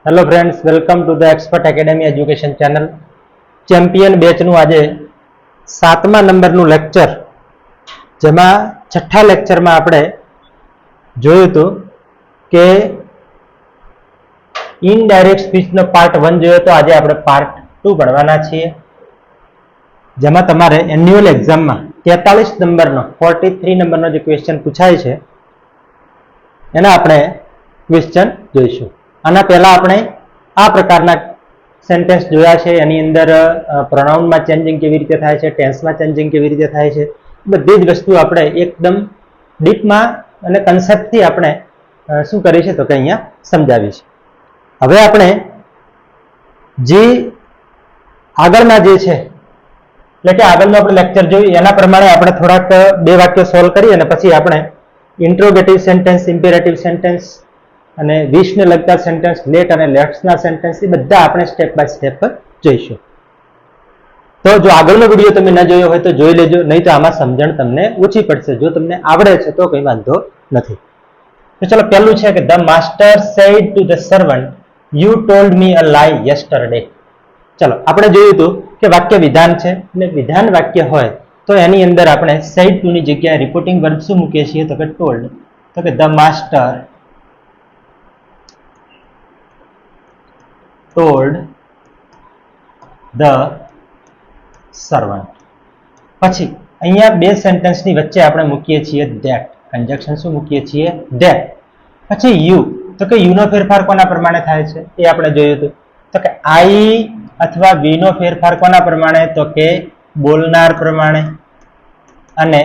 Hello friends, welcome to the expert academy education channel. Champion બેચનું આજે 7મા નંબરનું લેક્ચર, જેમાં છઠ્ઠા લેક્ચરમાં આપણે જોયું હતું કે ઇનડાયરેક્ટ સ્પીચનો પાર્ટ 1 જોયો તો આજે આપણે પાર્ટ 2 ભણવાના છીએ, જેમાં તમારે એન્યુઅલ એક્ઝામમાં 43 નંબરનો 43 નંબરનો જે ક્વેશ્ચન પૂછાય છે એના આપણે ક્વેશ્ચન જોઈશું. આના પહેલા આપણે આ પ્રકારના સેન્ટેન્સ જોયા છે. એની અંદર પ્રોનાઉનમાં ચેન્જિંગ કેવી રીતે થાય છે, ટેન્સમાં ચેન્જિંગ કેવી રીતે થાય છે, બધી જ વસ્તુ આપણે એકદમ ડીપમાં અને કન્સેપ્ટથી આપણે શું કરી છે તો કે અહીંયા સમજાવી છે. હવે આપણે જે આગળના જે છે એટલે કે આગળનું આપણે લેક્ચર જોયું એના પ્રમાણે આપણે થોડાક બે વાક્યો સોલ્વ કરી અને પછી આપણે ઇન્ટ્રોગેટિવ સેન્ટેન્સ, ઇમ્પેરેટિવ સેન્ટેન્સ અને વિશને લગતા સેન્ટેન્સ, લેટ અને લેટ્સના સેન્ટેન્સ એ બધા આપણે સ્ટેપ બાય સ્ટેપ જોઈશું. તો જો આગળનો વિડીયો તમે ન જોયો હોય તો જોઈ લેજો, નહીં તો આમાં સમજણ તમને ઓછી પડશે. જો તમને આવડે છે તો કંઈ વાંધો નથી. તો ચલો, પહેલું છે કે the master said to the servant, you told me a lie yesterday. ચલો, આપણે જોયું હતું કે વાક્ય વિધાન છે અને વિધાન વાક્ય હોય તો એની અંદર આપણે સેડ ટુ ની જગ્યાએ રિપોર્ટિંગ વર્બ શું મૂકીએ છીએ તો કે ટોલ્ડ. તો કે the master told the servant. પછી અહીંયા બે સેન્ટેન્સની વચ્ચે આપણે મૂકીએ છીએ that, કન્જક્શન શું મૂકીએ છીએ that. પછી you, તો કે you નો ફેરફાર કોના પ્રમાણે થાય છે એ આપણે જોયું હતું. તો કે I અથવા we નો ફેરફાર કોના પ્રમાણે તો કે બોલનાર પ્રમાણે, અને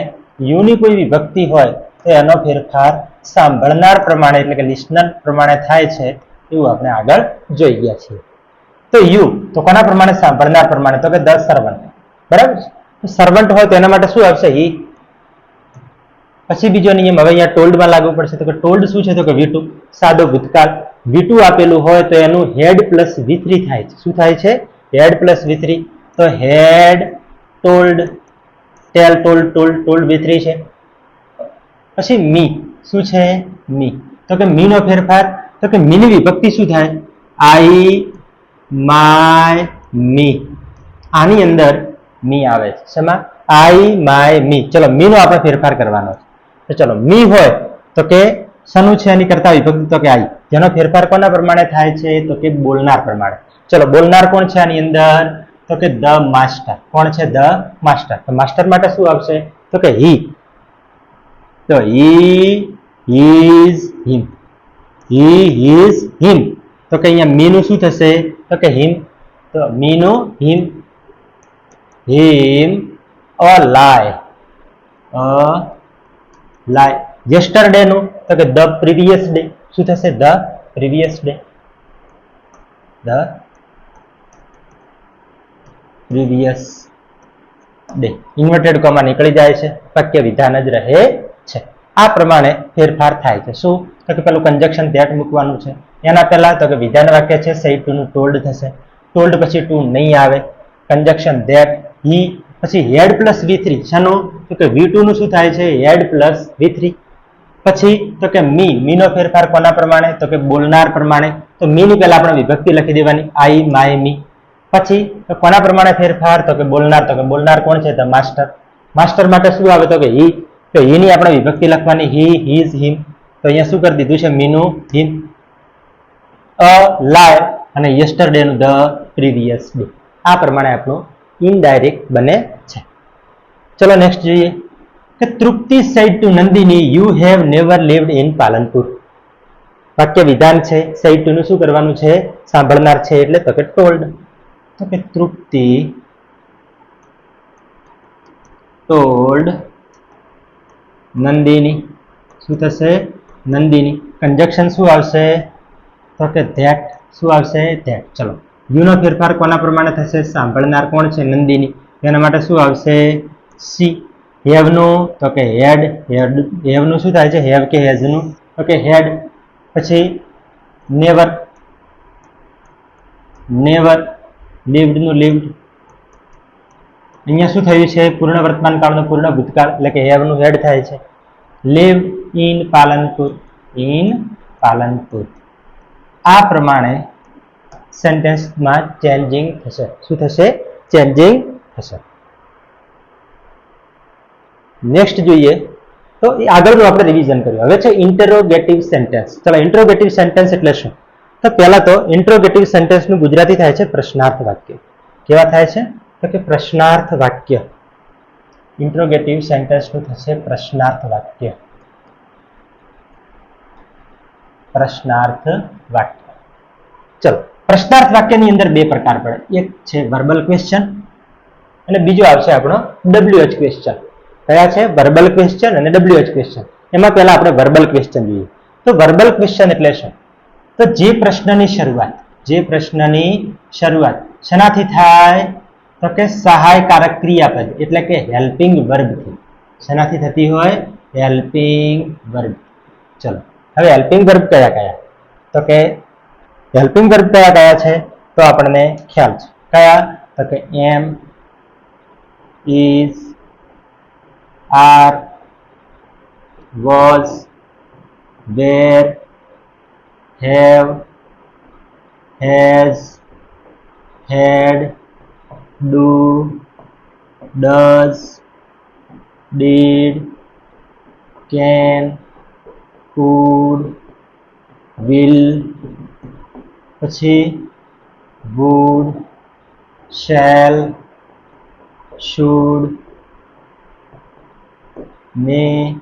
you ની કોઈ વિભક્તિ હોય તો એનો ફેરફાર સાંભળનાર પ્રમાણે એટલે કે લિસનર પ્રમાણે થાય છે, એવું આપણે આગળ જોઈ ગયા છીએ. તો યુ તો કોના પ્રમાણે? સાંભળનાર પ્રમાણે, તો કે ધ સર્વન્ટ. બરાબર છે. સર્વન્ટ હોય તો એના માટે શું આવશે? હી. પછી બીજો નિયમ હવે અહીંયા ટોલ્ડમાં લાગુ પડશે. તો કે ટોલ્ડ શું છે તો કે V2, સાદો ભૂતકાળ. V2 આપેલું હોય તો એનું હેડ પ્લસ V3 થાય છે. શું થાય છે? Had plus V3. તો હેડ, ટોલ્ડ, ટેલ, ટોલ્ડ, ટોલ્ડ, ટોલ્ડ V3 છે. પછી મી શું છે? મી. તો કે મી નો ફેરફાર, તો કે મી ની વિભક્તિ શું થાય? આઈ, માય, મી. આની અંદર મી આવે છે. શેમાં? આઈ, માય, મી. ચલો, મી નો આપણે ફેરફાર કરવાનો છે. તો ચલો, મી હોય તો કે શનું છે એની કરતા વિભક્તિ? તો કે આઈ. જેનો ફેરફાર કોના પ્રમાણે થાય છે તો કે બોલનાર પ્રમાણે. ચલો, બોલનાર કોણ છે આની અંદર? તો કે ધ માસ્ટર. કોણ છે? The master. તો માસ્ટર માટે શું આવશે તો કે હી. તો he is him. He is હિમ. તો કે અહીંયા મી નું શું થશે તો કે હિમ. તો મી નું હિમ. હિમ અ લાય. અ લાય. યસ્ટરડે નું તો કે ધ પ્રીવિયસ ડે. શું થશે? The previous day. The previous day. Inverted comma નીકળી જાય છે, વાક્ય વિધાન જ રહે છે. આ પ્રમાણે ફેરફાર થાય છે. શું તો કે પેલું કન્જક્શન ધેટ મૂકવાનું છે. એના પહેલા તો કે વિધાન વાક્ય છે સેડ ટુ નું ટોલ્ડ થશે. ટોલ્ડ પછી ટુ નહીં આવે. કન્જક્શન ધેટ, હી, પછી હેડ પ્લસ V3. શાનું? તો કે V2 નું શું થાય છે? Had plus V3. પછી તો કે મી. મી નો ફેરફાર કોના પ્રમાણે? તો કે બોલનાર પ્રમાણે. તો મી ની પહેલા આપણે વિભક્તિ લખી દેવાની, આઈ, માય, મી. પછી તો કોના પ્રમાણે ફેરફાર? તો કે બોલનાર. તો કે બોલનાર કોણ છે? The master. માસ્ટર માટે શું આવે? તો કે હી. તો હી ની આપણે વિભક્તિ લખવાની, હી, હિઝ, હિમ. તો અહીંયા શું કરી દીધું છે? મીનું હિમ. અ લાય અને યસ્ટરડે નું ધ પ્રીવિયસ ડે. આ પ્રમાણે આપણું ઇનડાયરેક્ટ બને છે. ચલો નેક્સ્ટ જોઈએ કે Tripti said to Nandini, you have never lived in Palanpur. વાક્ય વિધાન છે. સેડ ટુ નું શું કરવાનું છે? સાંભળનાર છે એટલે તો કે ટોલ્ડ. તો કે તૃપ્તિ ટોલ્ડ નંદિની. શું થશે? નંદિની. કન્જક્શન શું આવશે તો કે ધેટ. શું આવશે? ધેટ. ચલો, યુ નો ફેરફાર કોના પ્રમાણે થશે? સાંભળનાર કોણ છે? નંદિની. એના માટે શું આવશે? સી. હેવ નું તો કે હેડ. હેવ નું શું થાય છે? હેવ કે હેઝ નું તો કે હેડ. પછી નેવર. નેવર. લિવ્ડ નું લિવ્ડ. અહીંયા શું થયું છે? પૂર્ણ વર્તમાન કાળનું પૂર્ણ ભૂતકાળ એટલે કે હેવ નું હેડ થાય છે. Live in Palanpur. In Palanpur. આ પ્રમાણે સેન્ટેન્સમાં ચેન્જિંગ થશે. શું થશે? ચેન્જિંગ થશે. નેક્સ્ટ જોઈએ તો આગળનું આપણે રિવિઝન કર્યું. હવે છે ઇન્ટરોગેટિવ સેન્ટેન્સ. ચલો, ઇન્ટરોગેટિવ સેન્ટેન્સ એટલે શું? તો પહેલા તો ઇન્ટરોગેટિવ સેન્ટેન્સનું ગુજરાતી થાય છે પ્રશ્નાર્થ વાક્ય. કેવા થાય છે? તો કે પ્રશ્નાર્થ વાક્ય. ઇન્ટરોગેટિવ સેન્ટેન્સનું થશે પ્રશ્નાર્થ વાક્ય. પ્રશ્નાર્થ વાક્ય. ચલો, પ્રશ્નાર્થ વાક્યની અંદર બે પ્રકાર પડે. એક છે વર્બલ ક્વેશ્ચન અને બીજો આવશે આપણો WH ક્વેશ્ચન. કયા છે? વર્બલ ક્વેશ્ચન અને WH ક્વેશ્ચન. એમાં પહેલા આપણે વર્બલ ક્વેશ્ચન જોઈએ. તો વર્બલ ક્વેશ્ચન એટલે શું? તો જે પ્રશ્નની શરૂઆત શેનાથી થાય? તો કે સહાયકારક ક્રિયાપદ એટલે કે હેલ્પિંગ વર્બથી. શેનાથી થતી હોય? Helping verb. ચલો, હવે હેલ્પિંગ વર્બ કયા કયા? તો કે હેલ્પિંગ વર્બ કયા કયા છે? તો આપણને ખ્યાલ છે. કયા? તો કે એમ, is, are, was, were, have, has, had, do, does, did, can, could, will, પછી would, shall, should, may,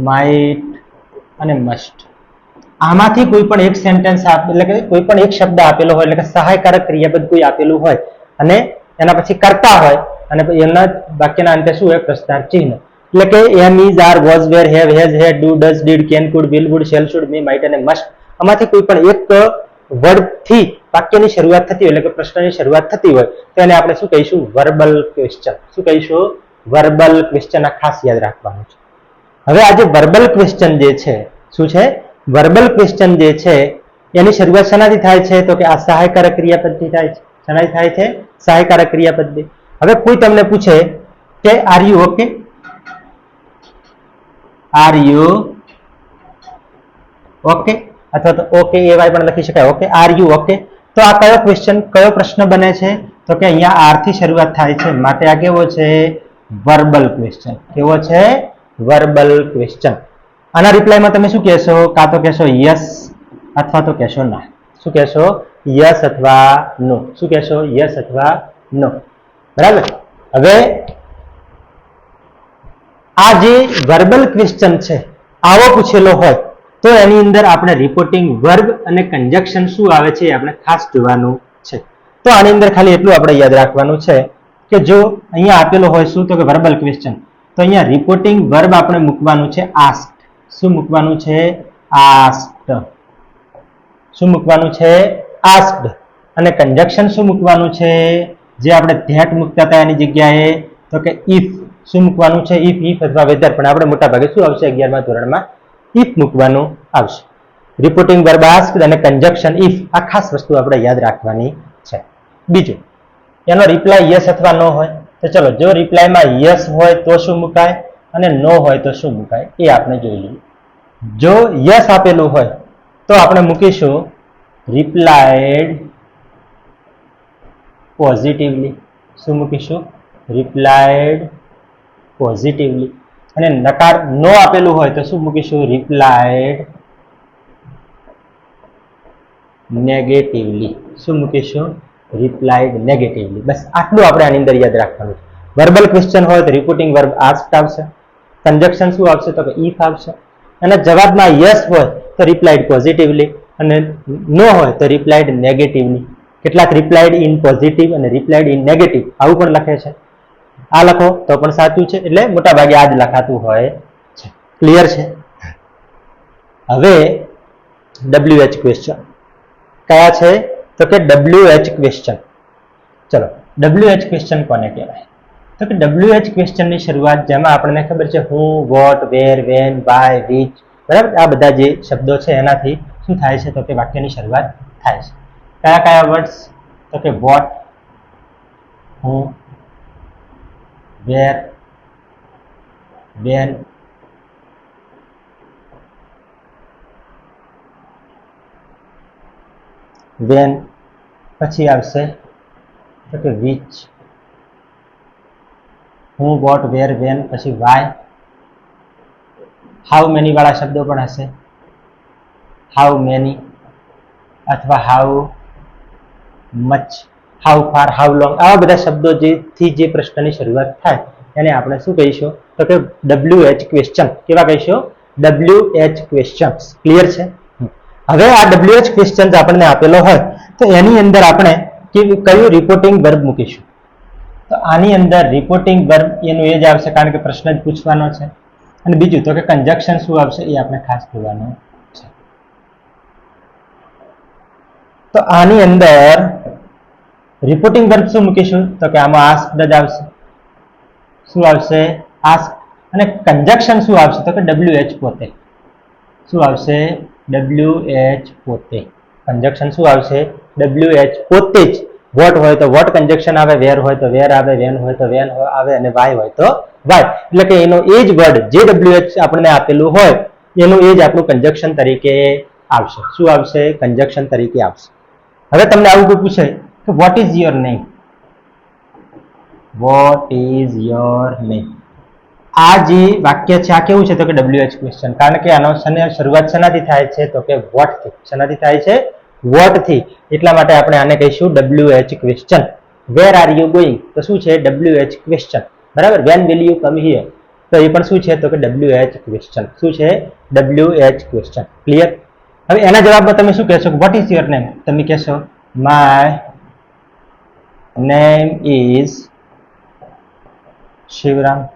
might અને must. આમાંથી કોઈ પણ એક સેન્ટેન્સ એટલે કે કોઈ પણ એક શબ્દ આપેલો હોય એટલે કે સહાયકારક ક્રિયાપદ કોઈ આપેલું હોય અને એના પછી કરતા હોય અને એના વાક્યના અંતે શું હોય? પ્રશ્નાર્થ ચિહ્ન. એટલે કે am, is, are, was, were, have, has, had, do, does, did, can, could, will, would, shall, should, may, might અને મસ્ટ આમાંથી કોઈ પણ એક વર્ડથી વાક્યની શરૂઆત થતી હોય એટલે કે પ્રશ્નની શરૂઆત થતી હોય તો એને આપણે શું કહીશું? Verbal question. શું કહીશું? Verbal question. આ ખાસ યાદ રાખવાનું છે. હવે આજે વર્બલ ક્વેશ્ચન જે છે શું છે? વર્બલ ક્વેશ્ચન જે છે એની શરૂઆત શેનાથી થાય છે? તો કે આ સહાયકારક ક્રિયાપદથી થાય છે. શેનાથી થાય છે? સહાયકારક ક્રિયાપદથી. હવે કોઈ તમને પૂછે કે are you okay? Are you okay? અથવા તો ઓકે એવાય પણ લખી શકાય. Okay, are you okay? તો આ કયો ક્વેશ્ચન, કયો પ્રશ્ન બને છે? તો કે અહીંયા આર થી શરૂઆત થાય છે માટે આ કેવો છે? Verbal question. કેવો છે? Verbal question. આના રિપ્લાયમાં તમે શું કહેશો? કાં તો કહેશો યસ અથવા તો કહેશો ના. શું કહેશો? યસ અથવા નો. શું કહેશો? યસ અથવા નો. બરાબર. હવે આ જે વર્બલ ક્વેશ્ચન છે આવો પૂછેલો હોય તો એની અંદર આપણે રિપોર્ટિંગ વર્બ અને કંજક્શન શું આવે છે આપણે ખાસ જોવાનું છે. તો આની અંદર ખાલી એટલું આપણે યાદ રાખવાનું છે કે જો અહીંયા આપેલો હોય શું? તો કે વર્બલ ક્વેશ્ચન, તો અહીંયા રિપોર્ટિંગ વર્બ આપણે મૂકવાનું છે આસ્ક્ડ. શું મૂકવાનું છે? આસ્ક્ડ. શું મૂકવાનું છે? આસ્ક્ડ. અને કંજક્શન શું મૂકવાનું છે? જે આપણે ધેટ મૂકતા હતા એની જગ્યાએ તો કે ઇફ. શું મૂકવાનું છે? ઇફ, ઇફ અથવા વેધર. પણ આપણે મોટા ભાગે શું આવશે 11મા ધોરણમાં? ઇફ મૂકવાનું આવશે. રિપોર્ટિંગ વર્બ આસ્ક્ડ અને કંજક્શન ઇફ. આ ખાસ વસ્તુ આપણે યાદ રાખવાની છે. બીજું, એનો રિપ્લાય યસ અથવા નો હોય તો ચલો, જો રિપ્લાયમાં યસ હોય તો શું મુકાય અને નો હોય તો શું મુકાય એ આપણે જોઈ લઈએ. જો યસ આપેલું હોય તો આપણે મૂકીશું રિપ્લાયડ પોઝિટિવલી. શું મૂકીશું? Replied positively. અને નકાર નો આપેલું હોય તો શું મૂકીશું? Replied negatively. શું મૂકીશું? Replied negatively. બસ આટલું આપણે આની અંદર યાદ રાખવાનું. વર્બલ ક્વેશ્ચન હોય તો રિપોર્ટિંગ વર્બ આસ્ક્ડ આવશે. કંજક્શન શું આવશે? તો કે ઇફ આવશે. અને જવાબમાં યસ હોય તો રિપ્લાયડ પોઝિટિવલી અને નો હોય તો રિપ્લાયડ નેગેટિવલી. કેટલાક રિપ્લાયડ ઇન પોઝિટિવ અને રિપ્લાયડ ઇન નેગેટિવ આવું પણ લખે છે. આ લખો તો પણ સાચું છે. એટલે મોટા ભાગે આ જ લખાતું હોય છે. ક્લિયર છે? હવે WH ક્વેશ્ચન કયા છે? તો કે WH ક્વેશ્ચન. ચલો, WH ક્વેશ્ચન કોને કહેવાય? તો કે WH ક્વેશ્ચનની શરૂઆત જેમાં આપણને ખબર છે who, what, where, when, why, which, બરાબર, આ બધા જે શબ્દો છે એનાથી શું થાય છે? તો કે વાક્યની શરૂઆત થાય છે. કયા કયા વર્ડ્સ? તો કે વોટ, હું, વેર, વેન, વેન, પછી આવશે તો કે વિચ, હું, વોટ, વેર, વેન, પછી વાય. હાઉ મેની વાળા શબ્દો પણ હશે, હાઉ મેની અથવા how much, how far, how long, આવા બધા શબ્દો જેથી જે પ્રશ્નની શરૂઆત થાય એને આપણે શું કહીશું તો કે WH ક્વેશ્ચન. કેવા કહીશું? WH questions. ક્લિયર છે? હવે આ WH ક્વેશ્ચન્સ આપણને આપેલો હોય તો એની અંદર આપણે કયું રિપોર્ટિંગ વર્બ મૂકીશું? તો આની અંદર રિપોર્ટિંગ વર્બ એનું એ જ આવશે કારણ કે પ્રશ્ન જ પૂછવાનો છે. અને બીજું તો કે કન્જક્શન શું આવશે એ આપણે ખાસ જોવાનું છે. તો આની અંદર રિપોર્ટિંગ વર્બ શું મૂકીશું તો કે આમાં આસ્ક્ડ જ આવશે. શું આવશે? આસ્ક. અને કન્જક્શન શું આવશે તો કે WH પોતે. શું આવશે? WH પોતે. કન્જક્શન શું આવશે? WH પોતે જ. વોટ હોય તો વોટ કન્જક્શન આવે, વેર હોય તો વેર આવે, વેન હોય તો વેન આવે, અને વાય હોય તો વાય. એટલે કે એનો એ જ વર્ડ જે WH આપણને આપેલું હોય એનું એ જ આપણું કન્જક્શન તરીકે આવશે. શું આવશે? કન્જક્શન તરીકે આવશે. હવે તમને આવું કોઈ પૂછે કે what is your name? What is your name? આ જે વાક્ય છે આ કેવું છે તો કે WH ક્વેશ્ચન. કારણ કે આનો શરૂઆત શેનાથી થાય છે તો કે વોટ થી. શેનાથી થાય છે? વોટ થી. એટલા માટે આપણે આને કહીશું WH question. Where are you going? તો શું છે? WH question. બરાબર. When will you come here? તો એ પણ શું છે તો કે WH ક્વેશ્ચન. શું છે? WH question. ક્લિયર? હવે એના જવાબમાં તમે શું કહેશો? What is your name? તમે કહેશો માય નેમ ઇઝ શિવરામ.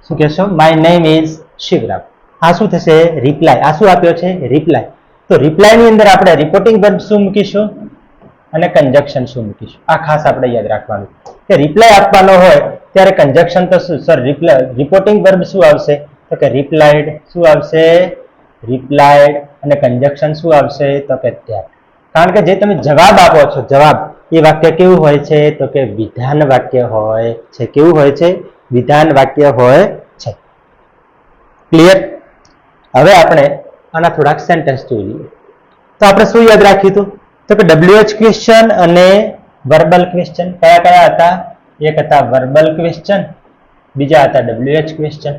શું કહેશો? My name is Shivram. આ શું થશે? રિપ્લાય. આ શું આપ્યો છે? રિપ્લાય. તો રિપ્લાય ની અંદર આપણે રિપોર્ટિંગ વર્બ શું મૂકીશું અને કન્જક્શન શું મૂકીશું? આ ખાસ આપણે યાદ રાખવાનું કે રિપ્લાય આપવાનો હોય ત્યારે કન્જક્શન તો શું સર રિપોર્ટિંગ વર્બ શું આવશે તો કે રિપ્લાઇડ. શું આવશે? રિપ્લાઇડ. અને કન્જક્શન શું આવશે તો કે ધેટ. કારણ કે જે તમે જવાબ આપો છો જવાબ એ વાક્ય કેવું હોય છે તો કે વિધાન વાક્ય હોય છે. કેવું હોય છે? વિધાન વાક્ય હોય છે. ક્લિયર? હવે આપણે આના થોડાક સેન્ટેન્સ જોઈ લઈએ. તો આપણે શું યાદ રાખ્યું હતું તો કે WH ક્વેશ્ચન અને વર્બલ ક્વેશ્ચન. કયા કયા હતા? એક હતા વર્બલ ક્વેશ્ચન, બીજા હતા WH ક્વેશ્ચન.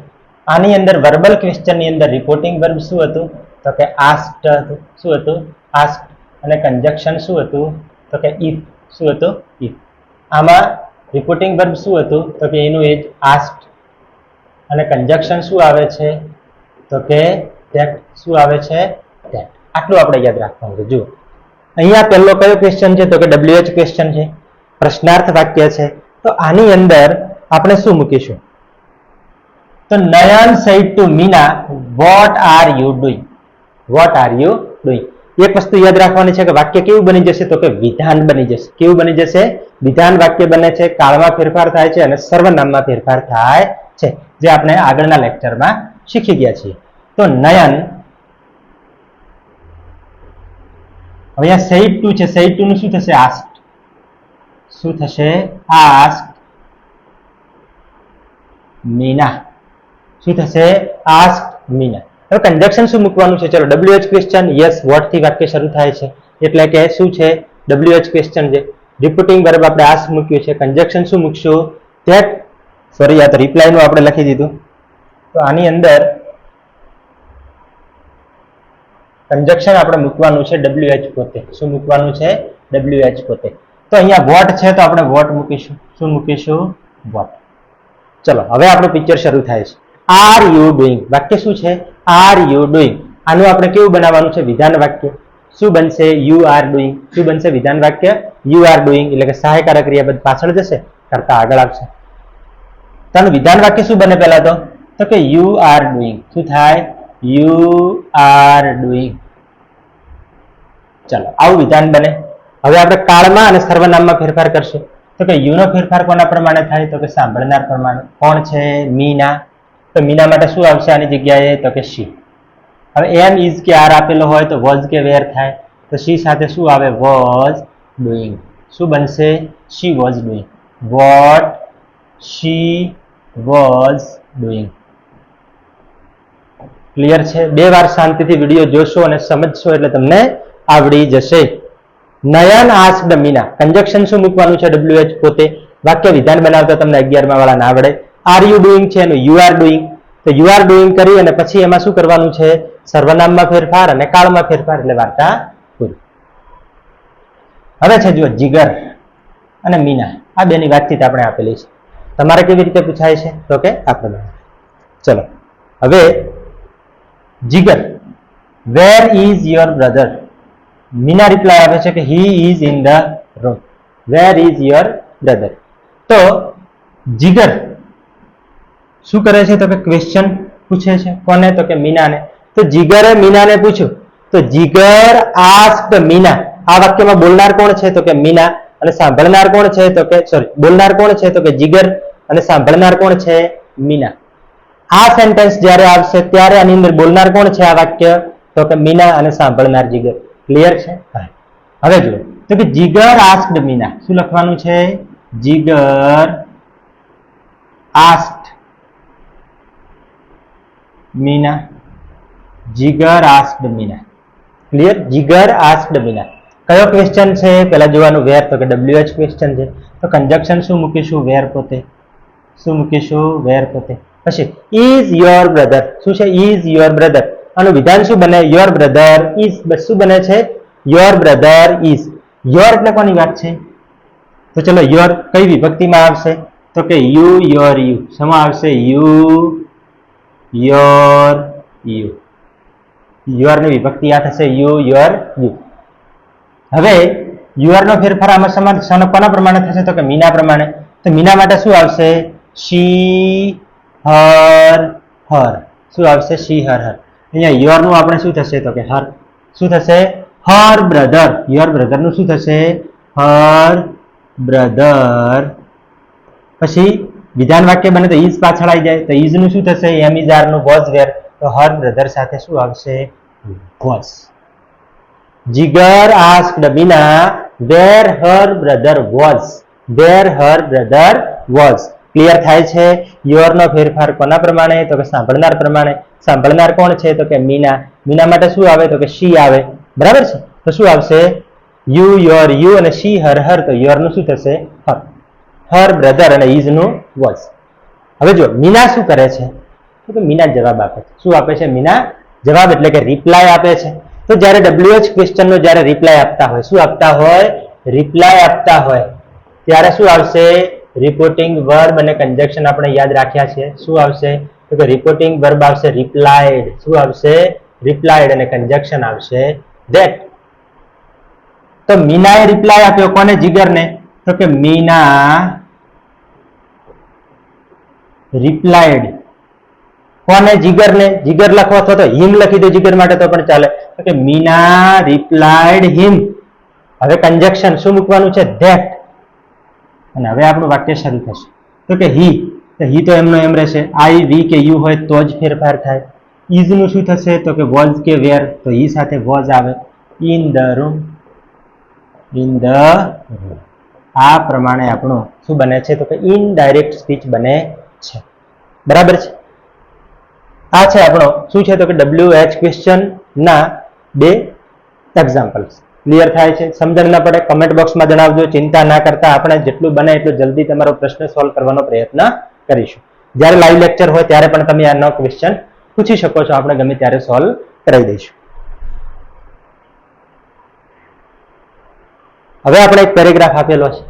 આની અંદર વર્બલ ક્વેશ્ચન ની અંદર રિપોર્ટિંગ વર્બ શું હતું તો કે આસ્ક્ડ હતું. શું હતું? આસ્ક્ડ. અને કન્જક્શન શું હતું તો કે ઇફ. શું હતું? ઇફ. આમાં રિપોર્ટિંગ વર્બ શું હતું તો કે એનું એ જ આસ્ક્ડ. અને કન્જક્શન શું આવે છે તો કે ધેટ. શું આવે છે? ધેટ. આટલું આપણે યાદ રાખવાનું છે. જુઓ અહીંયા પહેલો કયો ક્વેશ્ચન છે તો કે WH ક્વેશ્ચન છે, પ્રશ્નાર્થ વાક્ય છે. તો આની અંદર આપણે શું મૂકીશું તો Nayan said to Meena what are you doing? What are you doing? એક વસ્તુ યાદ રાખવાની છે કે વાક્ય કેવું બની જશે તો કે વિધાન બની જશે. કેવું બની જશે? વિધાન વાક્ય બને છે. કાળમાં ફેરફાર થાય છે અને સર્વનામમાં ફેરફાર થાય છે, જે આપણે આગળના લેક્ચરમાં શીખી ગયા છીએ. તો નયન, હવે અહીંયા સેડ ટુ છે. સેડ ટુ નું શું થશે? આસ્ક્ડ. શું થશે? આસ્ક્ડ મીના. શું થશે? આસ્ક્ડ મીના. હવે કન્જક્શન શું મૂકવાનું છે? ચલો WH ક્વેશ્ચન, યસ વોટ થી વાક્ય શરૂ થાય છે એટલે કે શું છે? WH ક્વેશ્ચન છે. રિપોર્ટિંગ વર્બ આપણે આસ્ક મૂક્યું છે. કન્જક્શન શું મૂકશું? ધેટ. સોરી, આ તો રિપ્લાય નું આપણે લખી દીધું. તો આની અંદર કન્જક્શન આપણે મૂકવાનું છે WH પોતે. શું મૂકવાનું છે? WH પોતે. તો અહીંયા વોટ છે તો આપણે વોટ મૂકીશું. શું મૂકીશું? વોટ. ચલો હવે આપણું પિક્ચર શરૂ થાય છે. R you doing? વાક્ય શું છે? R you doing. આનું આપણે કેવું બનાવવાનું છે? વિધાન વાક્ય. શું બનશે? You are doing. શું બનશે? વિધાન વાક્ય યુ આર ડુઈંગ. એટલે કે સહાયકારક ક્રિયાપદ પાછળ જશે, કરતા આગળ આવશે. તો આનું વિધાન વાક્ય શું બને પહેલા તો કે યુ આર ડુઈંગ. શું થાય? You are doing. ચાલો આવું વિધાન બને. હવે આપણે કાળમાં અને સર્વનામમાં ફેરફાર કરશું. તો કે યુ નો ફેરફાર કોના પ્રમાણે થાય તો કે સાંભળનાર પ્રમાણે. કોણ છે? મીના. તો મીના માટે શું આવશે આની જગ્યાએ તો કે શી. હવે એમ ઇઝ કે આર આપેલો હોય તો વોઝ કે વેર થાય. તો શી સાથે શું આવે? Was doing. શું બનશે? She was doing. What she was doing. Clear છે? બે વાર શાંતિથી વિડીયો જોશો અને સમજશો એટલે તમને આવડી જશે. નયન આસ્ક્ડ મીના. કંજક્શન શું મૂકવાનું છે? WH પોતે. વાક્ય વિધાન બનાવતા તમને 11મા વાળા ના આવડે. આર યુ ડુઈંગ છે એનું યુ આર ડુઈંગ. તો યુ આર ડુઈંગ કરી અને પછી એમાં શું કરવાનું છે? સર્વનામમાં ફેરફાર અને કાળમાં ફેરફાર, એટલે વાર્તા પૂરી. હવે છે જુઓ જીગર અને મીના, આ બેની વાતચીત આપણે આપેલી છે. તમારે કેવી રીતે પૂછાય છે? તો કે આ પ્રમાણે. ચલો હવે Jigar, where is your brother? Meena reply આપે છે કે he is in the room. Where is your brother? તો જીગર શું કરે છે? તો કે ક્વેશ્ચન પૂછે છે. કોને? તો કે મીનાને. તો જીગરે મીનાને પૂછ્યું. તો જીગર આસ્ક્ડ મીના. આ વાક્યમાં બોલનાર કોણ છે? તો કે મીના. અને સાંભળનાર કોણ છે? તો કે બોલનાર કોણ છે? તો કે જીગર. અને સાંભળનાર કોણ છે? મીના. આ સેન્ટેન્સ જ્યારે આવશે ત્યારે આની અંદર બોલનાર કોણ છે આ વાક્ય? તો કે મીના અને સાંભળનાર જીગર. ક્લિયર છે? હવે જુઓ તો કે જીગર આસ્ક્ડ મીના. શું લખવાનું છે? જીગર આસ્ક્ડ મીના. જીગર આસ્ક્ડ મીના. ક્લિયર? જીગર આસ્ક્ડ મીના. કયો ક્વેશ્ચન છે? પહેલા જોવાનું વેર, તો કે WH ક્વેશ્ચન છે. તો કંજક્શન શું મૂકીશું? વેર પોતે. શું મૂકીશું? વેર પોતે. પછી ઇઝ યોર બ્રધર. શું છે? Is your brother. આનું વિધાન શું બને? Your brother is. શું બને છે? Your brother is. યોર એટલે કોની વાત છે? તો ચલો યોર કઈ વિભક્તિમાં આવશે? તો કે યુ યોર યુ. શેમાં આવશે? You your you. યોર ની વિભક્તિ આ થશે યુ યોર યુ. હવે યુઆર નો ફેરફાર આમાં કોના પ્રમાણે થશે? તો કે મીના પ્રમાણે. તો મીના માટે શું આવશે? શી હર હર. શું આવશે? શી હર હર. અહીંયા યોર નું આપણે શું થશે? તો કે હર. શું થશે? હર બ્રધર. યોર બ્રધર નું શું થશે? હર બ્રધર. પછી વિધાન વાક્ય બને તો ઇઝ પાછળ આવી જાય. તો ઇઝ નું શું થશે? એમ ઇઝ આર નું વોઝ વેર. તો હર બ્રધર સાથે શું આવશે? Was. Jigar asked Meena where her brother was. Where her brother was. Clear થાય છે? યોર નો ફેરફાર કોના પ્રમાણે? તો કે સાંભળનાર પ્રમાણે. સાંભળનાર કોણ છે? તો કે મીના. મીના માટે શું આવે? તો કે શી આવે. બરાબર છે? તો શું આવશે? યુ યોર યુ અને શી હર હર. તો યોર નું શું થશે? હર. હર બ્રધર અને ઇઝ નું વોઝ. હવે જો મીના શું કરે છે? તો કે મીના જવાબ આપે છે. શું આપે છે? મીના જવાબ એટલે કે રિપ્લાય આપે છે. તો જ્યારે WH ક્વેશ્ચન નો જ્યારે રિપ્લાય આપતા હોય, શું આપતા હોય? રિપ્લાય આપતા હોય ત્યારે શું આવશે? રિપોર્ટિંગ વર્બ અને કંજક્શન આપણે યાદ રાખ્યા છે. શું આવશે? તો કે રિપોર્ટિંગ વર્બ આવશે રિપ્લાઇડ. શું આવશે? રિપ્લાઇડ. અને કંજક્શન આવશે ધેટ. તો મીનાએ રિપ્લાય આપ્યો કોને? જીગરને. તો કે મીના રિપ્લાઇડ કોને? જીગરને. જીગર લખો અથવા તો હિમ લખી દો જીગર માટે તો પણ ચાલે. તો કે મીના રિપ્લાઇડ હિમ. હવે કંજક્શન શું મૂકવાનું છે? ધેટ. અને હવે આપણું વાક્ય શરૂ થશે. તો કે હી. તો હી તો એમનો એમ રહેશે. આઈ વી કે યુ હોય તો જ ફેરફાર થાય. ઇઝ નું શું થશે? તો કે વોઝ કે વેર. તો હી સાથે વોઝ આવે. In the room. In the room. આ પ્રમાણે આપણું શું બને છે? તો કે ઇનડાયરેક્ટ સ્પીચ બને છે. બરાબર છે? આ છે આપણો શું છે? તો કે WH ક્વેશ્ચન ના બે એક્ઝામ્પલ્સ. ક્લિયર થાય છે? સમજણ ના પડે કમેન્ટ બોક્સમાં જણાવજો. ચિંતા ના કરતા આપણે જેટલું બને એટલું જલ્દી તમારો પ્રશ્ન સોલ્વ કરવાનો પ્રયત્ન કરીશું. જ્યારે લાઈવ લેક્ચર હોય ત્યારે પણ તમે આનો ક્વેશ્ચન પૂછી શકો છો. આપણે ગમે ત્યારે સોલ્વ કરાવી દઈશું. હવે આપણે એક પેરેગ્રાફ આપેલો છે.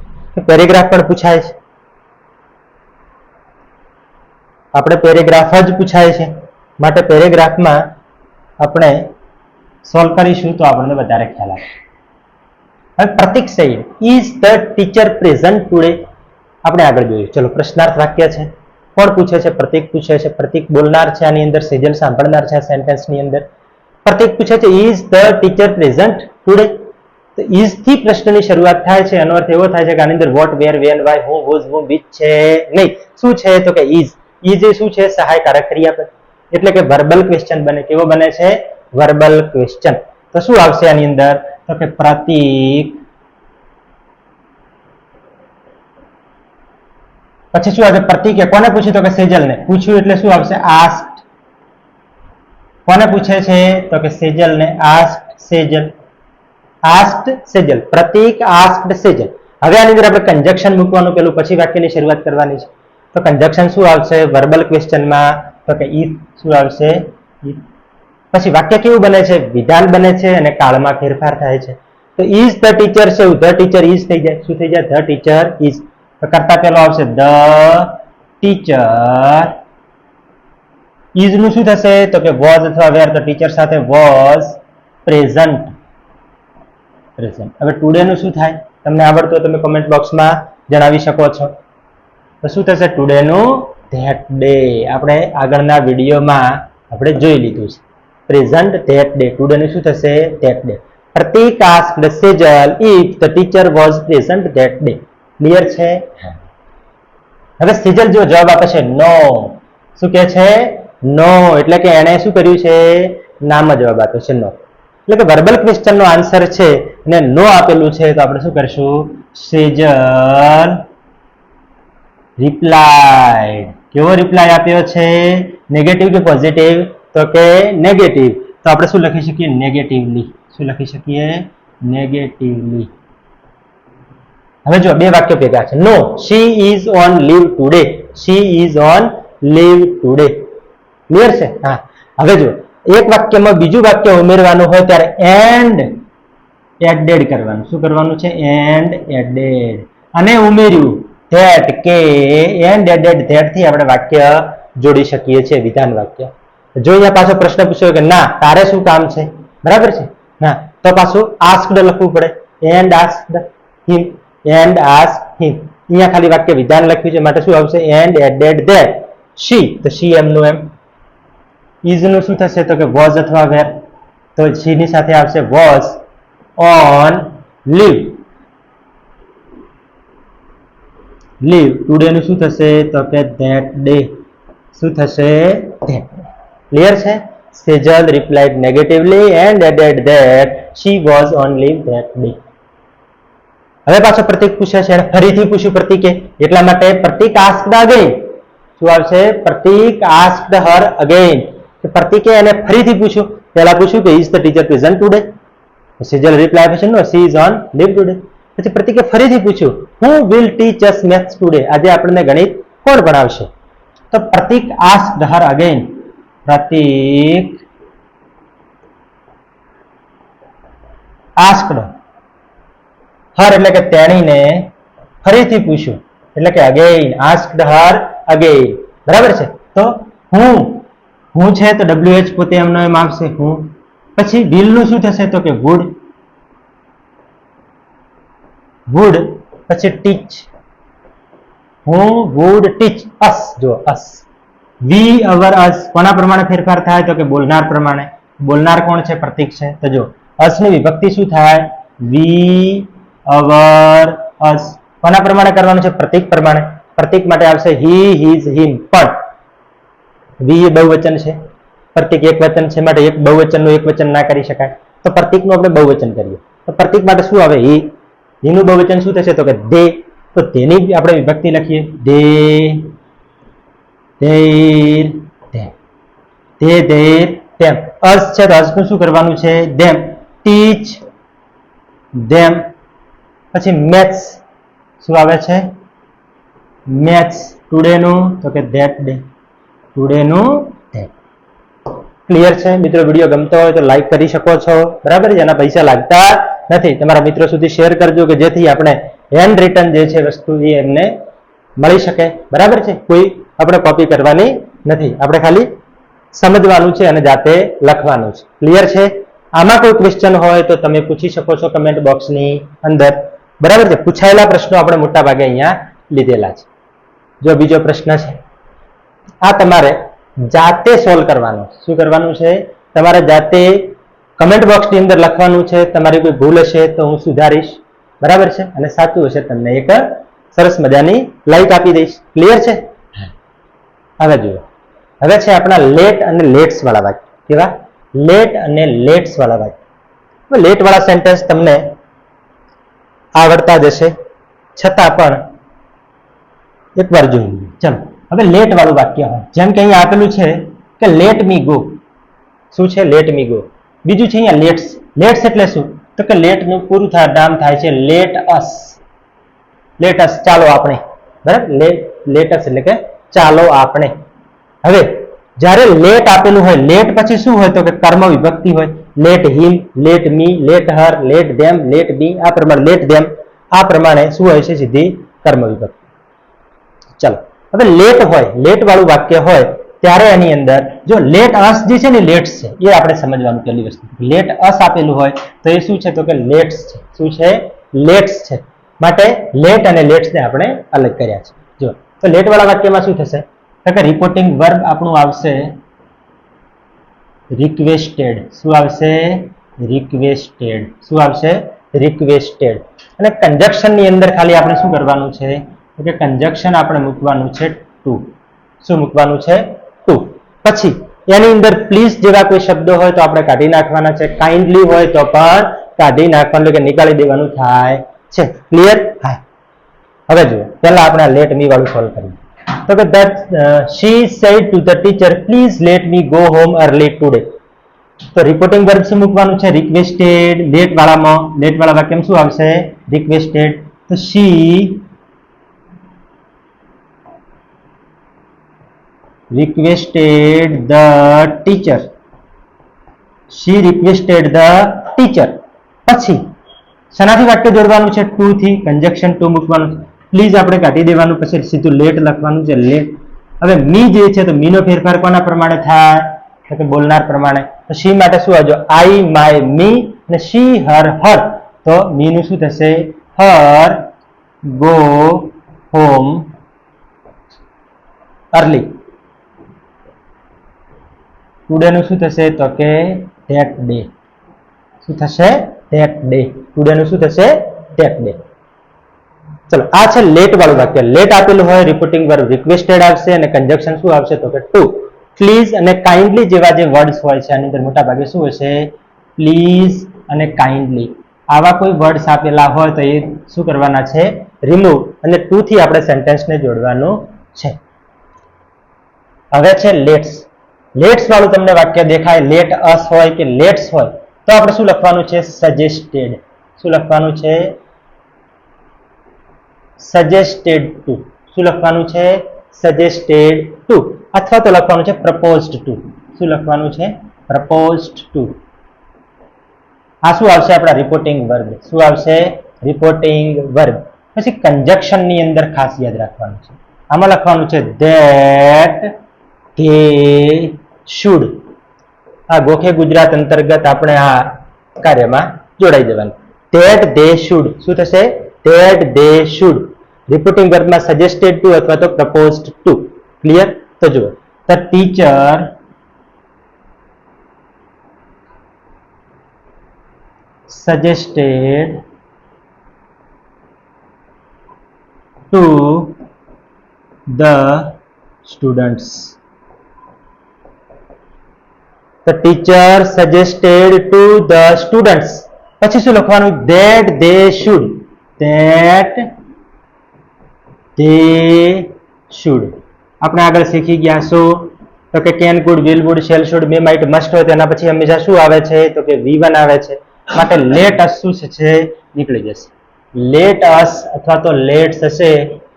પેરેગ્રાફ પણ પૂછાય છે. આપણે પેરેગ્રાફ જ પૂછાય છે માટે પેરેગ્રાફમાં આપણે સોલ્વ કરીશું તો આપણને વધારે ખ્યાલ આવે. હવે પ્રતીક said is the teacher present today. આપણે આગળ જોઈએ. ચલો પ્રશ્નાર્થ વાક્ય છે. કોણ પૂછે છે? પ્રતીક પૂછે છે. પ્રતીક બોલનાર છે આની અંદર. સેજલ સાંભળનાર છે આ સેન્ટેન્સની અંદર. પ્રતીક પૂછે છે is the teacher present today. તો ઇઝ થી પ્રશ્નની શરૂઆત થાય છે. એનો અર્થ એવો થાય છે કે આની અંદર what, where, when, why, who, whose, whom, which છે નહીં. શું છે? તો કે ઇઝ. ઇઝ એ શું છે? સહાયકારક ક્રિયાપદ. એટલે કે વર્બલ ક્વેશ્ચન બને. કેવો બને છે? Verbal question. તો શું આવશે આની અંદર? તો કે પ્રતીક. પછી શું આવશે? પ્રતીકે કોને પૂછ્યું? તો કે સેજલને પૂછ્યું. એટલે શું આવશે? આસ્ક્ડ. કોને પૂછે છે? તો કે સેજલને. આસ્ક્ડ સેજલ. આસ્ક્ડ સેજલ, પ્રતીક આસ્ક્ડ સેજલ. હવે આની અંદર આપણે કંજક્શન મૂકવાનું, પેલું પછી વાક્યની શરૂઆત કરવાની છે. તો કંજક્શન શું આવશે વર્બલ ક્વેશ્ચનમાં? તો કે ઇફ. શું આવશે? ઇફ. પછી વાક્ય કેવું બને છે? વિધાન બને છે અને કાળમાં ફેરફાર થાય છે. તો ઇઝ ધ ટીચર છે, ધ ટીચર ઇઝ થઈ જાય. શું થઈ જાય? The teacher is. તો કરતા પેલો આવશે ધ ટીચર ઇઝ નું શું થશે? તો કે વોઝ અથવા વેર. તો ટીચર સાથે વોઝ પ્રેઝન્ટ. પ્રેઝન્ટ. હવે ટુડે નું શું થાય? તમને આવડતું હોય તમે કોમેન્ટ બોક્સમાં જણાવી શકો છો. તો શું થશે? ટુડે નું ધેટ ડે. આપણે આગળના વિડીયોમાં આપણે જોઈ લીધું છે. Present that day. ટુડે નું શું થશે? That day. Pratik asked Sejal if the teacher was present that day. Clear છે? હવે સેજલ જો જવાબ આપે છે નો. શું કહે છે? નો. એટલે કે એણે શું કર્યું છે? નામ જવાબ આપ્યો છે નો. એટલે કે વર્બલ ક્વેશ્ચન નો આન્સર છે અને નો આપેલું છે. તો આપણે શું કરશું? સેજલ રિપ્લાય. કેવો રિપ્લાય આપ્યો છે? નેગેટિવ કે પોઝિટિવ? તો કે નેગેટિવ. તો આપણે શું લખી શકીએ? નેગેટિવલી. શું લખી શકીએ? નેગેટિવલી. હવે જો બે વાક્યો ભેગા છે. No, she is on leave today. She is on leave today. Clear છે? હા. હવે જો એક વાક્યમાં બીજું વાક્ય ઉમેરવાનું હોય ત્યારે એન્ડ એડેડ કરવાનું. શું કરવાનું છે? And added. અને ઉમેર્યું ધેટ કે એન્ડ એડેડ ધેટ થી આપણે વાક્ય જોડી શકીએ છીએ, વિધાન વાક્ય. જો અહીંયા પાછો પ્રશ્ન પૂછ્યો કે ના તારે શું કામ છે, બરાબર છે? ના, તો પાછું આસ્ક્ડ લખવું પડે. And asked him. And ask him. અહીંયા ખાલી વાક્ય વિધાન લખ્યું છે માટે શું આવશે? And added that she. તો શી એમનું એમ. ઇઝ નું શું થશે? તો કે વોઝ અથવા વેર. તો શી ની સાથે આવશે was on leave. Leave. Today નું શું થશે? તો કે ધેટ ડે. શું થશે? ધેટ. ક્લિયર છે? Sejal replied negatively and added that she was on leave that day. હવે પાછો પ્રતીક પૂછે છે, ફરીથી પૂછ્યું પ્રતીકે, એટલા માટે પ્રતીક આસ્ક્ડ અગેન. શું આવશે? પ્રતીક આસ્ક્ડ હર અગેન. પ્રતીકે એને ફરીથી પૂછ્યું. પહેલા પૂછ્યું કે is the teacher present today? Sejal reply આપે છે no, she is on leave today. પછી પ્રતીકે ફરીથી પૂછ્યું who will teach us maths today? આજે આપણને ગણિત કોણ ભણાવશે? તો Pratik asked her again. Pratik asked her એટલે કે તેણીને ફરીથી પૂછ્યું, એટલે કે અગેન. Asked her again. બરાબર છે? તો હું છે તો WH પોતે એમનો એમ આવશે હું. પછી વિલ નું શું થશે? તો કે વુડ. વુડ. પછી ટીચ. હું વુડ ટીચ અસ. જો અસ. વી અવર અસ. કોના પ્રમાણે ફેરફાર થાય? તો કે બોલનાર પ્રમાણે. બોલનાર કોણ છે? પ્રતીક છે. તો જો અસ ની વિભક્તિ શું થાય? વી અવર અસ. કોના પ્રમાણે કરવાનું છે? પ્રતીક પ્રમાણે. પ્રતીક માટે આવશે હી, હિઝ, હિમ. પણ વી એ બહુવચન છે, પ્રતીક એક વચન છે માટે એક બહુવચન નું એક વચન ના કરી શકાય. તો પ્રતીક નું આપણે બહુવચન કરીએ તો પ્રતીક માટે શું આવે? હી. હી નું બહુવચન શું થશે? તો કે દે. તો તેની આપણે વિભક્તિ લખીએ દે, ધેર, ધેમ. ધે, ધેર, ધેમ. અસ છે તો અસ નું શું કરવાનું છે? ધેમ. ટીચ ધેમ. પછી મેથ્સ શું આવે છે? મેથ્સ. ટુડે નું તો કે ધેટ ડે. ટુડે નું ધેટ. ક્લિયર છે મિત્રો? વિડીયો ગમતો હોય તો લાઈક કરી શકો છો, બરાબર છે? એના પૈસા લાગતા નથી. તમારા મિત્રો સુધી શેર કરજો કે જેથી આપણે હેન્ડ રિટન જે છે વસ્તુ એ એમને મળી શકે, બરાબર છે? કોઈ આપણે કોપી કરવાની નથી, આપણે ખાલી સમજવાનું છે અને જાતે લખવાનું છે. ક્લિયર છે? આમાં કોઈ ક્વેશ્ચન હોય તો તમે પૂછી શકો છો કમેન્ટ બોક્સની અંદર, બરાબર છે? પૂછાયેલા પ્રશ્નો આપણે મોટા ભાગે અહીંયા લીધેલા છે. જો બીજો પ્રશ્ન છે, આ તમારે જાતે સોલ્વ કરવાનો. શું કરવાનું છે? તમારે જાતે કમેન્ટ બોક્સની અંદર લખવાનું છે. તમારી કોઈ ભૂલ હશે તો હું સુધારીશ, બરાબર છે? અને સાચું હશે તમને એક સરસ મજાની લાઈક આપી દઈશ. ક્લિયર છે? હવે જુઓ, હવે છે આપણા લેટ અને લેટ્સ વાળા વાક્ય. કેવા? લેટ અને લેટ્સ વાળા વાક્ય. લેટ વાળા સેન્ટેન્સ તમને આવડતા જ હશે, છતાં પણ એકવાર જોઈ લઈએ. ચલો હવે લેટ વાળું વાક્ય હોય, જેમ કે અહીંયા આપેલું છે કે લેટ મી ગો. શું છે? Let me go. બીજું છે અહીંયા લેટ્સ. લેટ્સ એટલે શું? તો તો કે લેટ નું પૂરું નામ થાય છે લેટ અસ. લેટ અસ ચાલો આપણે, બરાબર, લેટ અસ એટલે કે ચાલો આપણે. હવે જ્યારે લેટ આપેલું હોય, લેટ પછી શું હોય તો કે કર્મ વિભક્તિ હોય. Let him, let me, let her, let them, let be, આ પ્રમાણે લેટ ધેમ, આ પ્રમાણે શું હોય છે સીધી કર્મ વિભક્તિ. ચલો હવે લેટ હોય, લેટ વાળું વાક્ય હોય ત્યારે એની અંદર જો લેટ અસ જે છે ને લેટ્સ છે એ આપણે સમજવાનું. પહેલી વસ્તુ લેટ અસ આપેલું હોય તો એ શું છે તો કે લેટ્સ છે. શું છે? લેટ્સ છે. માટે લેટ અને લેટ્સ ને આપણે અલગ કર્યા છે. જો તો લેટ વાળા વાક્યમાં શું થશે તો કે રિપોર્ટિંગ વર્બ આપણું આવશે રિક્વેસ્ટેડ. શું આવશે? રિક્વેસ્ટેડ. શું આવશે? રિક્વેસ્ટેડ. અને કંજક્શન ની અંદર ખાલી આપણે શું કરવાનું છે તો કે કંજક્શન આપણે મૂકવાનું છે ટુ. શું મૂકવાનું છે? ટુ. પછી એની અંદર પ્લીઝ જેવા કોઈ શબ્દો હોય તો આપણે કાઢી નાખવાના છે. કાઇન્ડલી હોય તો પણ કાઢી નાખવાનું કે નીકાળી દેવાનું થાય છે. ક્લિયર? હા. હવે જુઓ પહેલા આપણે લેટ મી વાળું સોલ્વ કરીએ. તો કે that she said to the teacher please let me go home early today. તો રિપોર્ટિંગ વર્બ શું મૂકવાનું છે? રિક્વેસ્ટેડ. લેટ વાળા વાક્યમાં શું આવશે? રિક્વેસ્ટેડ. તો she requested the teacher. She requested the teacher. પછી શનાથી વાક્ય જોડવાનું છે? ટુ થી. કંજક્શન ટુ મૂકવાનું છે. પ્લીઝ આપણે કાઢી દેવાનું, પછી સીધું લેટ લખવાનું છે. લેટ. હવે મી જે છે તો મી નો ફેરફાર કોના પ્રમાણે થાય તો કે બોલનાર પ્રમાણે. તો શી માટે શું આવજો? આઈ, માય, મી, અને શી, હર, હર. તો મી નું શું થશે? હર ગો હોમ અર્લી. ટુડે નું શું થશે તો કે ધેટ ડે. શું થશે? That day. ટુડે નું શું થશે? That day. ચલો આ છે લેટ વાળું વાક્ય. લેટ આપેલું હોય રિપોર્ટિંગ વર્બ રિક્વેસ્ટેડ આવશે અને કંજક્શન શું આવશે તો કે ટુ. પ્લીઝ અને કાઇન્ડલી જેવા જે વર્ડ્સ હોય છે આની અંદર મોટા ભાગે શું હશે? પ્લીઝ અને કાઇન્ડલી આવા કોઈ વર્ડ્સ આપેલા હોય તો એ શું કરવાના છે? રિમૂવ. અને ટુ થી આપણે સેન્ટેન્સને જોડવાનું છે. હવે છે લેટ્સ. લેટ્સ વાળું તમને વાક્ય દેખાય, લેટ અસ હોય કે લેટ્સ હોય તો આપણે શું લખવાનું છે? સજેસ્ટેડ. શું લખવાનું છે? Suggested to. શું લખવાનું છે? Suggested to. અથવા તો લખવાનું છે પ્રપોઝડ ટુ. શું લખવાનું છે? Proposed to. આ શું આવશે? આપણા રિપોર્ટિંગ વર્બ. શું આવશે? Reporting verb. પછી કંજક્શન ની અંદર ખાસ યાદ રાખવાનું છે. આમાં લખવાનું છે ધેટ ધે શુડ. આ ગોખે ગુજરાત અંતર્ગત આપણે આ કાર્યમાં જોડાઈ જવાનું. That they should. શું થશે? That they should. રિપોર્ટિંગ વર્બમાં સજેસ્ટેડ ટુ અથવા તો પ્રપોઝડ ટુ. ક્લિયર? તો જુઓ the teacher suggested to the students. The teacher suggested to the students. પછી શું લખવાનું? that they should. that they should. આપણે આગળ શીખી ગયા શું તો કે can, could, will, would, shall, should, may, might, must હોય તેના પછી હંમેશા શું આવે છે તો કે V1 આવે છે. માટે લેટ અસ શું છે? નીકળી જશે. લેટ અસ અથવા તો લેટ્સ હશે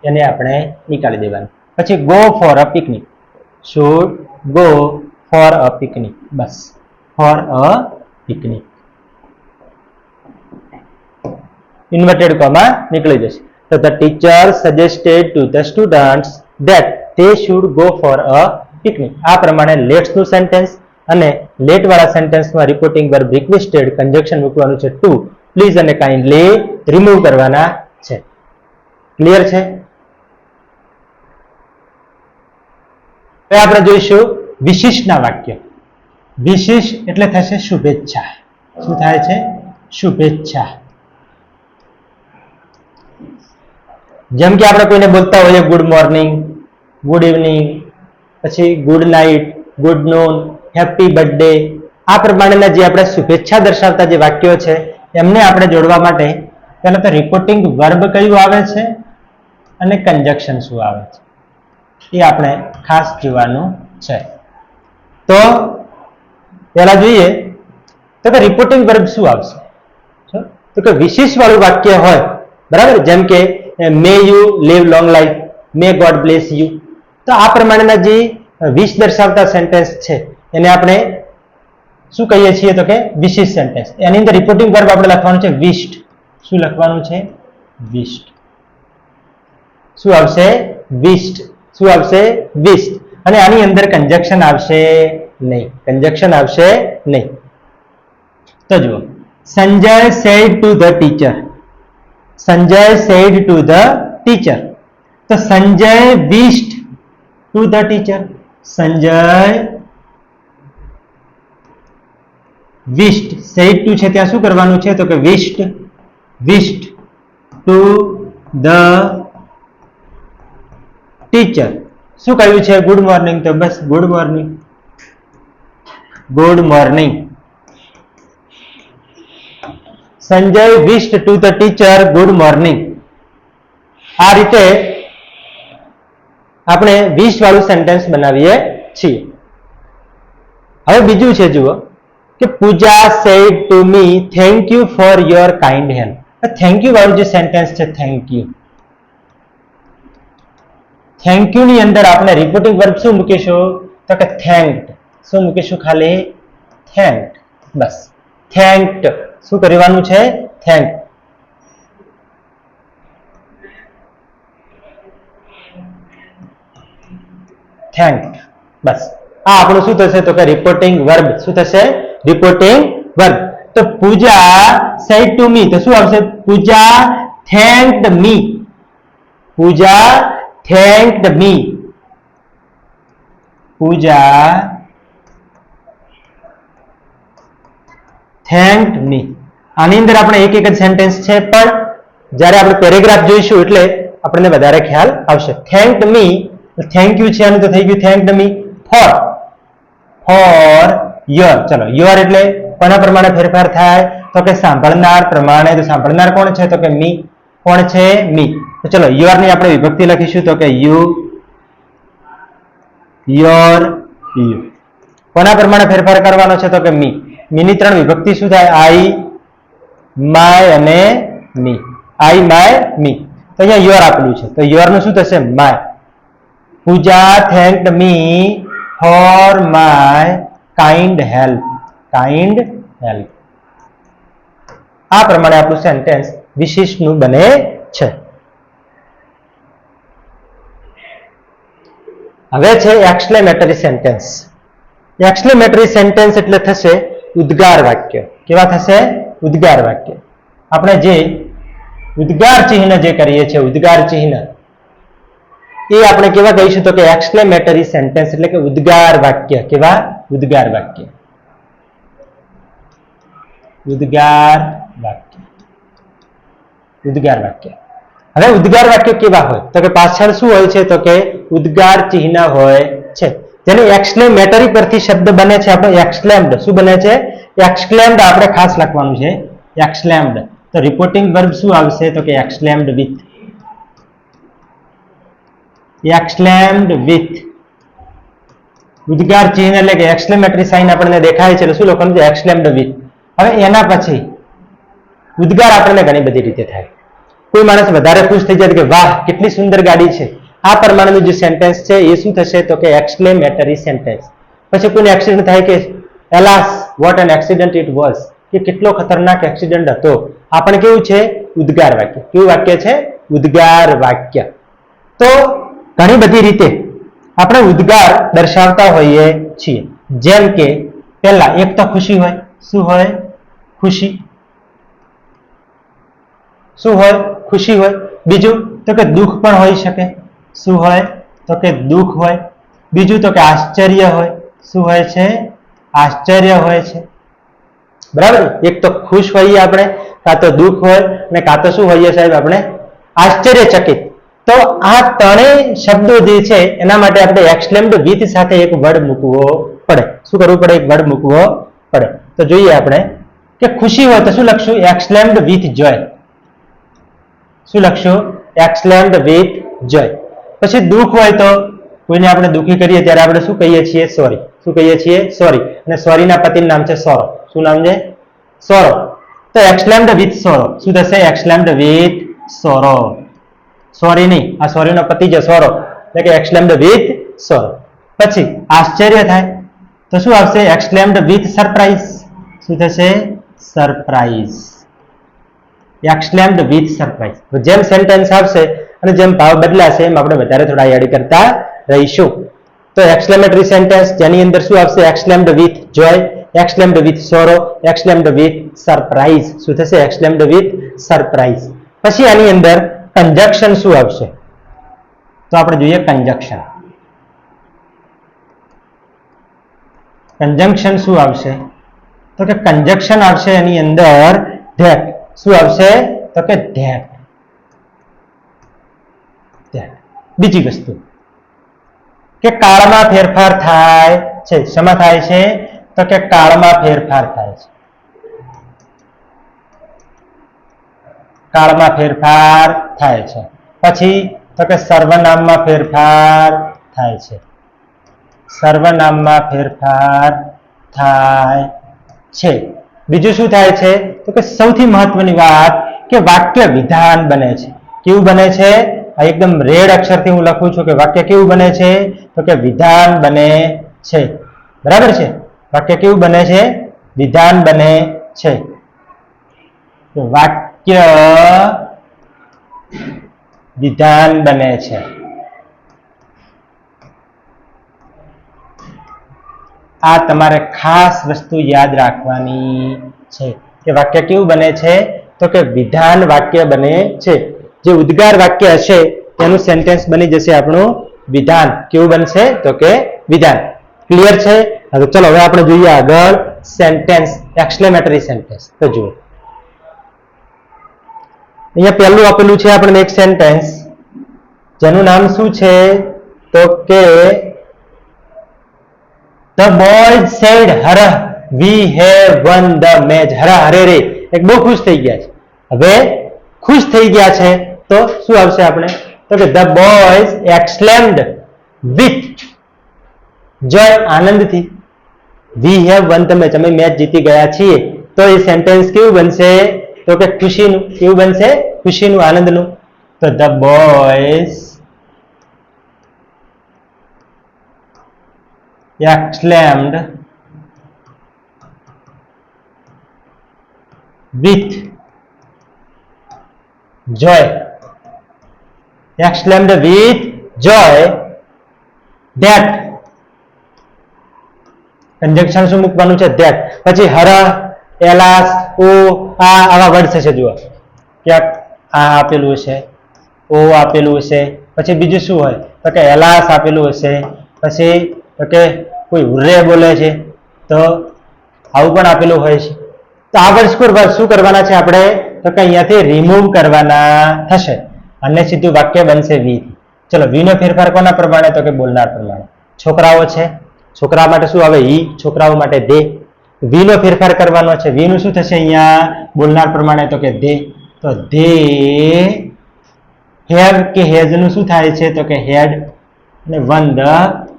એને આપણે નીકાળી દેવાનું. પછી go for a picnic. Should go for a picnic. Bus for a picnic. Inverted comma નીકળી જશે. તો the teacher suggested two the students that they should go for a picnic. આ પ્રમાણે લેટ્સ નું સેન્ટેન્સ અને લેટ વાળા સેન્ટેન્સમાં reporting verb requested, conjunction મૂકવાનું છે ટુ, પ્લીઝ અને કાઇન્ડલી રિમૂવ કરવાના છે. ક્લિયર છે? હવે આપણે જોઈશું વિશિષ્ટના વાક્ય. વિશેષ એટલે થશે શુભેચ્છા. શું થાય છે? શુભેચ્છા. જેમ કે આપણે કોઈને બોલતા હોઈએ ગુડ મોર્નિંગ, ગુડ ઇવનિંગ, પછી good night, good noon, happy birthday, આ પ્રમાણેના જે આપણે શુભેચ્છા દર્શાવતા જે વાક્યો છે એમને આપણે જોડવા માટે પહેલા તો રિપોર્ટિંગ વર્બ કયું આવે છે અને કંજક્શન શું આવે છે એ આપણે ખાસ જોવાનું છે. તો પહેલા જોઈએ તો કે રિપોર્ટિંગ વર્બ શું આવશે. તો કે વિશેષ વાળું વાક્ય હોય, બરાબર, જેમ કે may you live long life, may God bless you, તો આ પ્રમાણેના જે વિશ દર્શાવતા સેન્ટેન્સ છે એને આપણે શું કહીએ છીએ તો કે વિશેષ સેન્ટેન્સ. એની અંદર રિપોર્ટિંગ વર્બ આપણે લખવાનું છે વિશ્ડ. શું લખવાનું છે? વિશ્ડ. શું આવશે? વિશ્ડ. શું આવશે? વિશ્ડ. અને આની અંદર કંજક્શન આવશે નહીં. કંજક્શન આવશે નહીં. તો જુઓ, Sanjay said to the teacher. Sanjay said to the teacher. તો Sanjay wished to the teacher. Sanjay wished. Said to છે ત્યાં શું કરવાનું છે તો કે wished. Wished to the teacher. શું કહ્યું છે? Good morning. તો બસ good morning. Good morning. Sanjay wished to the teacher good morning. આ રીતે આપણે વિશ વાળું સેન્ટેન્સ બનાવીએ છીએ. હવે બીજું છે, જુઓ કે Puja said to me thank you for your kind help. Thank you વાળું જે સેન્ટેન્સ છે, થેન્ક યુ. થેન્ક યુ ની અંદર આપણે રિપોર્ટિંગ વર્બ શું મૂકીશું તો કે થેન્ક્ડ. શું મૂકીશું? ખાલી થેન્ક્ડ. બસ થેન્ક્ડ. શું કરવાનું છે? થેન્ક. થેન્ક. બસ આ આપણું શું થશે તો કે રિપોર્ટિંગ વર્બ. શું થશે? Reporting verb. તો પૂજા સેડ ટુ મી, તો શું આવશે? પૂજા થેન્ક્ડ મી. પૂજા થેન્ક્ડ મી. પૂજા થેન્ક્ડ મી. આની અંદર આપણે એક એક જ સેન્ટેન્સ છે, પણ જ્યારે આપણે પેરેગ્રાફ જોઈશું એટલે આપણને વધારે ખ્યાલ આવશે. થેન્ક્ડ મી, થેન્ક યુ છે અને તો થઈ ગયું thanked me. For, for your. ચલો, યોર એટલે કોના પ્રમાણે ફેરફાર થાય તો કે સાંભળનાર પ્રમાણે. તો સાંભળનાર કોણ છે તો કે મી. કોણ છે? મી. તો ચલો, યોર ની આપણે વિભક્તિ લખીશું તો કે યુ. Your, you. કોના પ્રમાણે ફેરફાર કરવાનો છે તો કે મી. મી ની ત્રણ વિભક્તિ શું થાય? આઈ, માય અને મી. આઈ, માય, મી. તો અહીંયા યોર આપેલું છે, તો યોર નું શું થશે? My. Puja thanked me for my kind help. Kind help. આ પ્રમાણે આપણું સેન્ટેન્સ વિશેષનું બને છે. હવે છે એક્સક્લેમેટરી સેન્ટેન્સ. એક્સક્લેમેટરી સેન્ટેન્સ એટલે થશે ઉદ્ગાર વાક્ય. કેવા થશે? ઉદ્ગાર વાક્ય. આપણે જે ઉદ્ગાર ચિહ્ન જે કરીએ છીએ, ઉદ્ગાર ચિહ્ન, એ આપણે કેવા કહીશું તો કે એક્સક્લેમેટરી સેન્ટેન્સ એટલે કે ઉદ્ગાર વાક્ય. કેવા? ઉદ્ગાર વાક્ય. ઉદ્ગાર વાક્ય. ઉદ્ગાર વાક્ય. હવે ઉદ્ગાર વાક્ય કેવા હોય તો કે પાછળ શું હોય છે તો કે ઉદ્ગાર ચિહ્ન હોય છે. જેને એક્સક્લેમેટરી પરથી શબ્દ બને છે આપણો એક્સક્લેમ્ડ. શું બને છે? એક્સક્લેમ્ડ. આપણે ખાસ લખવાનું છે એક્સક્લેમ્ડ. તો રિપોર્ટિંગ વર્બ શું આવશે તો કે એક્સક્લેમ્ડ વિથ. Exclaimed with. ઉદ્ગાર ચિહ્ન એટલે કે એક્સક્લેમેટરી સાઇન આપણને દેખાય છે એટલે શું લખવાનું છે? Exclaimed with. હવે એના પછી ઉદ્ગાર આપણને ઘણી બધી રીતે થાય. કોઈ માણસ વધારે ખુશ થઈ જાય કે વાહ કેટલી સુંદર ગાડી છે. આ પ્રમાણેનું જે સેન્ટેન્સ છે એ શું થશે તો કે એક્સક્લેમેટરી સેન્ટેન્સ. પછી કોઈને એક્સિડન્ટ થાય કે alas what an accident it was, કે કેટલો ખતરનાક એક્સિડન્ટ હતો. આ પણ કેવું છે? ઉદ્ગાર વાક્ય. કેવું વાક્ય છે? ઉદ્ગાર વાક્ય. તો ઘણી બધી રીતે આપણે ઉદ્ગાર દર્શાવતા હોઈએ છીએ. જેમ કે પહેલા એક તો ખુશી હોય. શું હોય? ખુશી. શું હોય? ખુશી હોય. બીજું તો કે દુઃખ પણ હોઈ શકે. શું હોય? તો કે દુઃખ હોય. બીજું તો કે આશ્ચર્ય હોય. શું હોય છે? આશ્ચર્ય હોય છે. બરાબર. એક તો ખુશ હોઈએ આપણે, કાં તો દુઃખ હોય, અને કાં તો શું હોઈએ સાહેબ આપણે? આશ્ચર્યચકિત. તો આ ત્રણેય શબ્દો જે છે એના માટે આપણે એક્સક્લેમ્ડ વિથ સાથે એક વર્ડ મૂકવો પડે. શું કરવું પડે? એક વર્ડ મૂકવો પડે. તો જોઈએ આપણે કે ખુશી હોય તો શું લખશું? એક્સક્લેમ્ડ વિથ જોય. શું લખશું? એક્સક્લેમ્ડ વિથ જોય. પછી દુઃખ હોય તો કોઈને આપણે દુઃખી કરીએ ત્યારે આપણે શું કહીએ છીએ? સોરી. શું કહીએ છીએ? સોરી. અને સોરી ના પતિનું નામ છે સોરો. શું નામ છે? સોરો. તો exclaimed with sorrow શું થશે? exclaimed with sorrow. સોરી નહીં, આ સોરી નો પતિ છે સોરો, એટલે કે exclaimed with sorrow. પછી આશ્ચર્ય થાય તો શું આવશે? exclaimed with surprise. શું થશે? સરપ્રાઈઝ. exclaimed with surprise. જેમ સેન્ટેન્સ આવશે અને જેમ ભાવ બદલાશે એમ આપણે વધારે થોડા એડ કરતા રહીશું. તો એક્સક્લેમેટરી સેન્ટેન્સ જેની અંદર શું આવશે? exclaimed with joy, exclaimed with sorrow, exclaimed with surprise. શું થશે? exclaimed with surprise. પછી આની અંદર કંજક્શન શું આવશે? તો આપણે જોઈએ કંજક્શન. કંજંક્શન શું આવશે? તો કે કંજક્શન આવશે એની અંદર that. શું આવશે? તો કે that. બીજી વસ્તુ કે કાળમાં ફેરફાર થાય છે. શેમાં થાય છે? તો કે કાળમાં ફેરફાર થાય છે. કાળમાં ફેરફાર થાય છે. પછી તો કે સર્વનામમાં ફેરફાર થાય છે. સર્વનામમાં ફેરફાર થાય છે. બીજું શું થાય છે? તો કે સૌથી મહત્વની વાત કે વાક્ય વિધાન બને છે. કેવું બને છે? આ એકદમ રેડ અક્ષરથી હું લખું છું કે વાક્ય કેવું બને છે? તો કે વિધાન બને છે. બરાબર છે? વાક્ય કેવું બને છે? વિધાન બને છે. વાક્ય વિધાન બને છે. આ તમારે ખાસ વસ્તુ યાદ રાખવાની છે કે વાક્ય કેવું બને છે? તો કે વિધાન વાક્ય બને છે. જે ઉદ્ગાર વાક્ય હશે તેનું સેન્ટેન્સ બની જશે આપણું વિધાન. કેવું બનશે? તો કે વિધાન. ક્લિયર છે? તો ચલો હવે આપણે જોઈએ આગળ સેન્ટેન્સ, એક્સક્લેમેટરી સેન્ટેન્સ. તો જુઓ અહીંયા પહેલું આપેલું છે આપણને એક સેન્ટેન્સ જેનું નામ શું છે? તો કે The boys said, "Hurrah, we have won the match." હરા હરે રે, એક બહુ ખુશ થઈ ગયા છે. હવે ખુશ થઈ ગયા છે તો શું આવશે આપણે? તો કે the boys exclaimed with joy, આનંદથી. We have won the match, અમે મેચ જીતી ગયા છીએ. તો એ સેન્ટેન્સ કેવું બનશે? તો કે ખુશીનું. કેવું બનશે? ખુશીનું, આનંદનું. તો the boys exclaimed with joy. Exclaimed with joy that. કંજંક્શન શું મૂકવાનું છે? that. પછી હરા, એલાસ, ઓ, આ આવા વર્ડ થશે. જુઓ ક્યાંક આ આપેલું હશે, ઓ આપેલું હશે, પછી બીજું શું હોય? તો કે એલાસ આપેલું હશે, પછી તો કે કોઈ હુર્રે બોલે છે તો આવું પણ આપેલું હોય છે. તો આ વર્ડ શું કરવાના છે આપણે? તો કે અહીંયાથી રિમૂવ કરવાના થશે અને સીધું વાક્ય બનશે વી. ચલો, વી નો ફેરફાર કોના પ્રમાણે? તો કે બોલનાર પ્રમાણે. છોકરાઓ છે, છોકરા માટે શું આવે? હી. છોકરાઓ માટે દે. વી નો ફેરફાર કરવાનો છે. વી નું શું થશે અહીંયા બોલનાર પ્રમાણે? તો કે દે. તો દે હેવ કે હેઝ નું શું થાય છે? તો કે હેડ. અને one the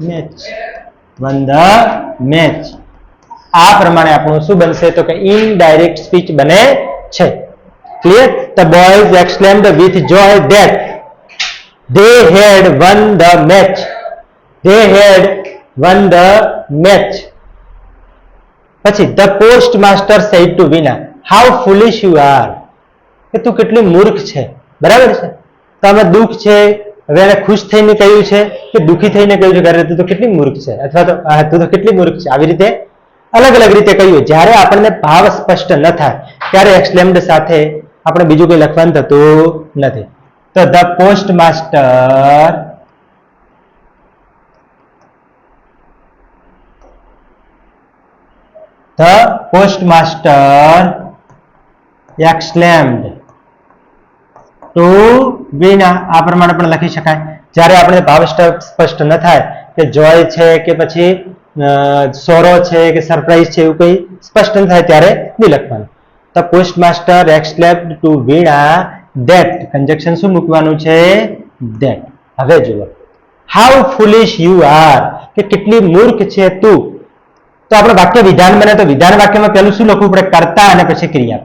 match. One the match. આ પ્રમાણે આપણું શું બનશે? તો કે ઇનડાયરેક્ટ સ્પીચ બને છે. Clear? The boys exclaimed with joy that they had won the match. They had won the match. પછી the postmaster said to Veena, "How foolish you are." કે તું કેટલી મૂર્ખ છે. બરાબર છે? તો આમાં દુઃખ છે. હવે એને ખુશ થઈને કહ્યું છે કે દુઃખી થઈને કહ્યું છે? ઘરે તું તો કેટલી મૂર્ખ છે, અથવા તો તું તો કેટલી મૂર્ખ છે. આવી રીતે અલગ અલગ રીતે કહ્યું. જ્યારે આપણને ભાવ સ્પષ્ટ ન થાય ત્યારે એક્સક્લેમ્ડ સાથે આપણે બીજું કંઈ લખવાનું થતું નથી. તો the postmaster exclaimed to Veena. આ પ્રમાણે પણ લખી શકાય. જ્યારે આપણે ભાવ સ્પષ્ટ ન થાય કે જોય છે કે પછી સોરો છે કે સરપ્રાઈઝ છે, એવું કંઈ સ્પષ્ટ ન થાય ત્યારે નહીં લખવાનું. The postmaster exclaimed to Veena that. Conjunction શું મૂકવાનું છે? that. હવે જુઓ, how foolish you are, કે કેટલી મૂર્ખ છે તું. તો આપણે વાક્ય વિધાન બને તો વિધાન વાક્યમાં પહેલું શું લખવું પડે? કર્તા અને પછી ક્રિયા.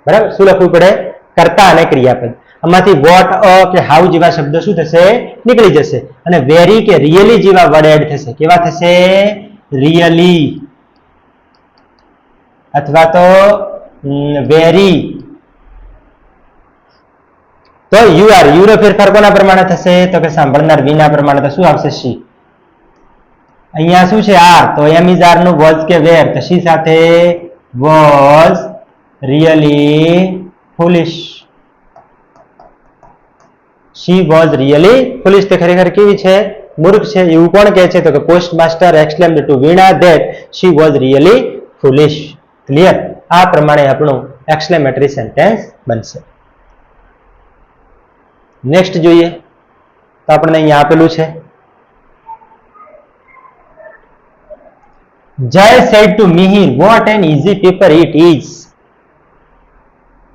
બરાબર. શું લખવું પડે? કર્તા અને ક્રિયાપદ. આમાંથી વોટ, અ કે હાઉ જેવા શબ્દો શું થશે? નીકળી જશે. અને વેરી કે રિયલી જેવા વર્ડ એડ થશે. કેવા થશે? રિયલી અથવા તો વેરી. તો યુ આર, યુ નો ફેરફાર કોના પ્રમાણે થશે? તો કે સાંભળનાર વિના પ્રમાણે. તો શું આવશે? સી. અહીંયા શું છે? આર. તો એમ ઇઝ આર નું વોઝ કે વેર? તો સી સાથે was really foolish. she was really foolish. તે ખરેખર કેવી છે? મૂર્ખ છે. એવું કોણ કહે છે? તો કે post master exclaimed to Veena that she was really foolish. Clear? આ પ્રમાણે આપણું એક્સક્લેમેટરી સેન્ટેન્સ બનશે. નેક્સ્ટ જોઈએ તો આપણને અહીંયા આપેલું છે, જય said to Mihir what an easy paper it is.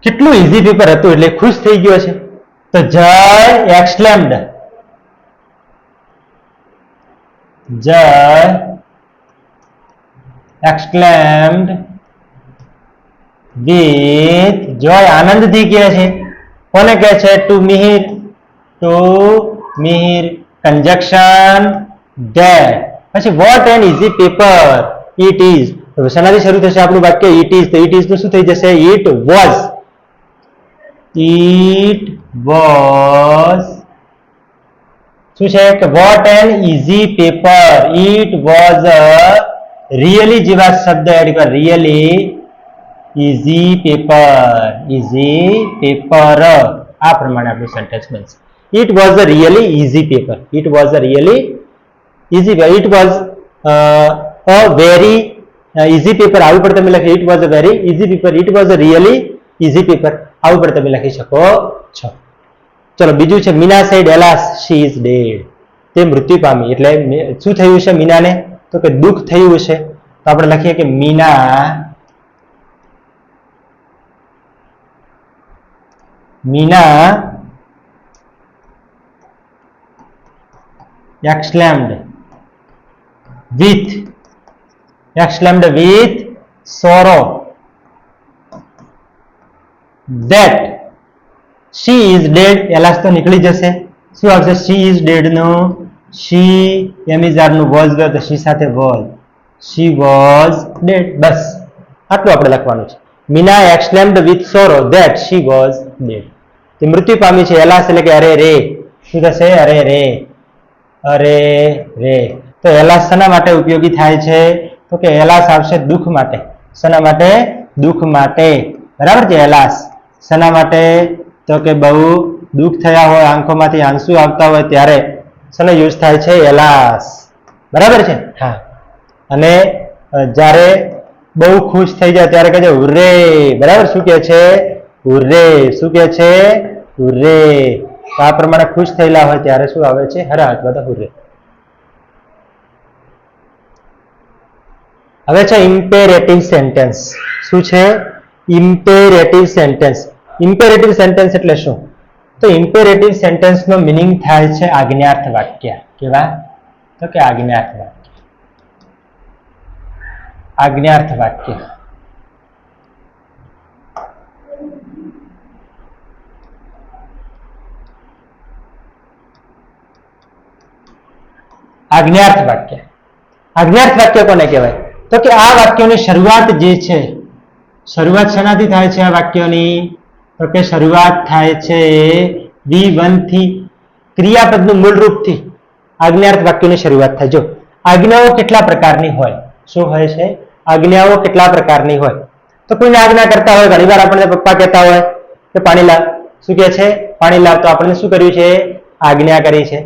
કેટલું ઈઝી પેપર હતું એટલે ખુશ થઈ ગયો છે. તો જય exclaimed, જય exclaimed with joy, આનંદથી કહે છે. કોને કહે છે? To Mihir. To Mihir conjunction that. પછી what an easy paper it is. તો શેનાથી શરૂ થશે આપણું વાક્ય? it is. તો it is નું શું થઈ જશે? it was. it was શું છે કે what an easy paper. it was a really જેવા શબ્દ એડ કર. really easy paper. easy paper. આ પ્રમાણે આપણું સેન્ટેન્સ બનશે. it was a really easy paper. it was a really easy paper. it was a very easy paper. આવું પણ તમે લખી. it was a very easy paper. it was a really easy paper. આવું પણ તમે લખી શકો છો. ચલો બીજું છે, Meena said alas she is dead. તે મૃત્યુ પામી. એટલે શું થયું છે મીનાને? તો કે દુઃખ થયું છે. તો આપણે લખીએ કે Meena exclaimed with sorrow that she is dead. એલાસ તો નીકળી જશે. શું આવશે? she is dead નું she એમ ઇઝ આર નું was ગયો તો she સાથે was. she was dead. બસ આટલું આપણે લખવાનું છે. Meena exclaimed with sorrow that she was dead. તે મૃત્યુ પામી છે. એલાસ એટલે કે અરે રે. શું થશે? અરે રે. અરે રે. તો એલાસ શેના માટે ઉપયોગી થાય છે? તો કે એલાસ આવશે દુઃખ માટે. શેના માટે? દુઃખ માટે. બરાબર છે. એલાસ શેના માટે? તો કે બહુ દુઃખ થયા હોય, આંખોમાંથી આંસુ આવતા હોય ત્યારે શેનો યુઝ થાય છે? એલાસ. બરાબર છે. હા. અને જ્યારે બહુ ખુશ થઈ જાય ત્યારે કહે છે હુર્રે. બરાબર. શું કહે છે? હુર્રે. શું કહે છે? હુર્રે. આ પ્રમાણે ખુશ થયેલા હોય ત્યારે શું આવે છે? હરા અથવા તો હુર્રે. હવે છે ઇમ્પેરેટિવ સેન્ટેન્સ. શું છે? Imperative sentence. ઇમ્પેરેટિવ સેન્ટેન્સ એટલે શું? તો ઇમ્પેરેટિવ સેન્ટેન્સ નો મીનિંગ થાય છે આજ્ઞાર્થ વાક્ય. કેવા? તો કે આજ્ઞાર્થ વાક્ય. આજ્ઞાર્થ વાક્ય. આજ્ઞાર્થ વાક્ય. આજ્ઞાર્થ વાક્ય કોને કહેવાય? તો કે આ વાક્યોની શરૂઆત જે છે, શરૂઆત શેનાથી થાય છે આ વાક્યોની? તો કે શરૂઆત થાય છે V1 થી, ક્રિયાપદનું મૂળ રૂપથી આજ્ઞાર્થ વાક્યોની શરૂઆત થાય. જો આજ્ઞાઓ કેટલા પ્રકારની હોય? શું હોય છે? આજ્ઞાઓ કેટલા પ્રકારની હોય? તો કોઈને આજ્ઞા કરતા હોય, ઘણીવાર આપણને પપ્પા કહેતા હોય કે પાણી લાવ. શું કહે છે? પાણી લાવ. તો આપણે શું કર્યું છે? આજ્ઞા કરી છે.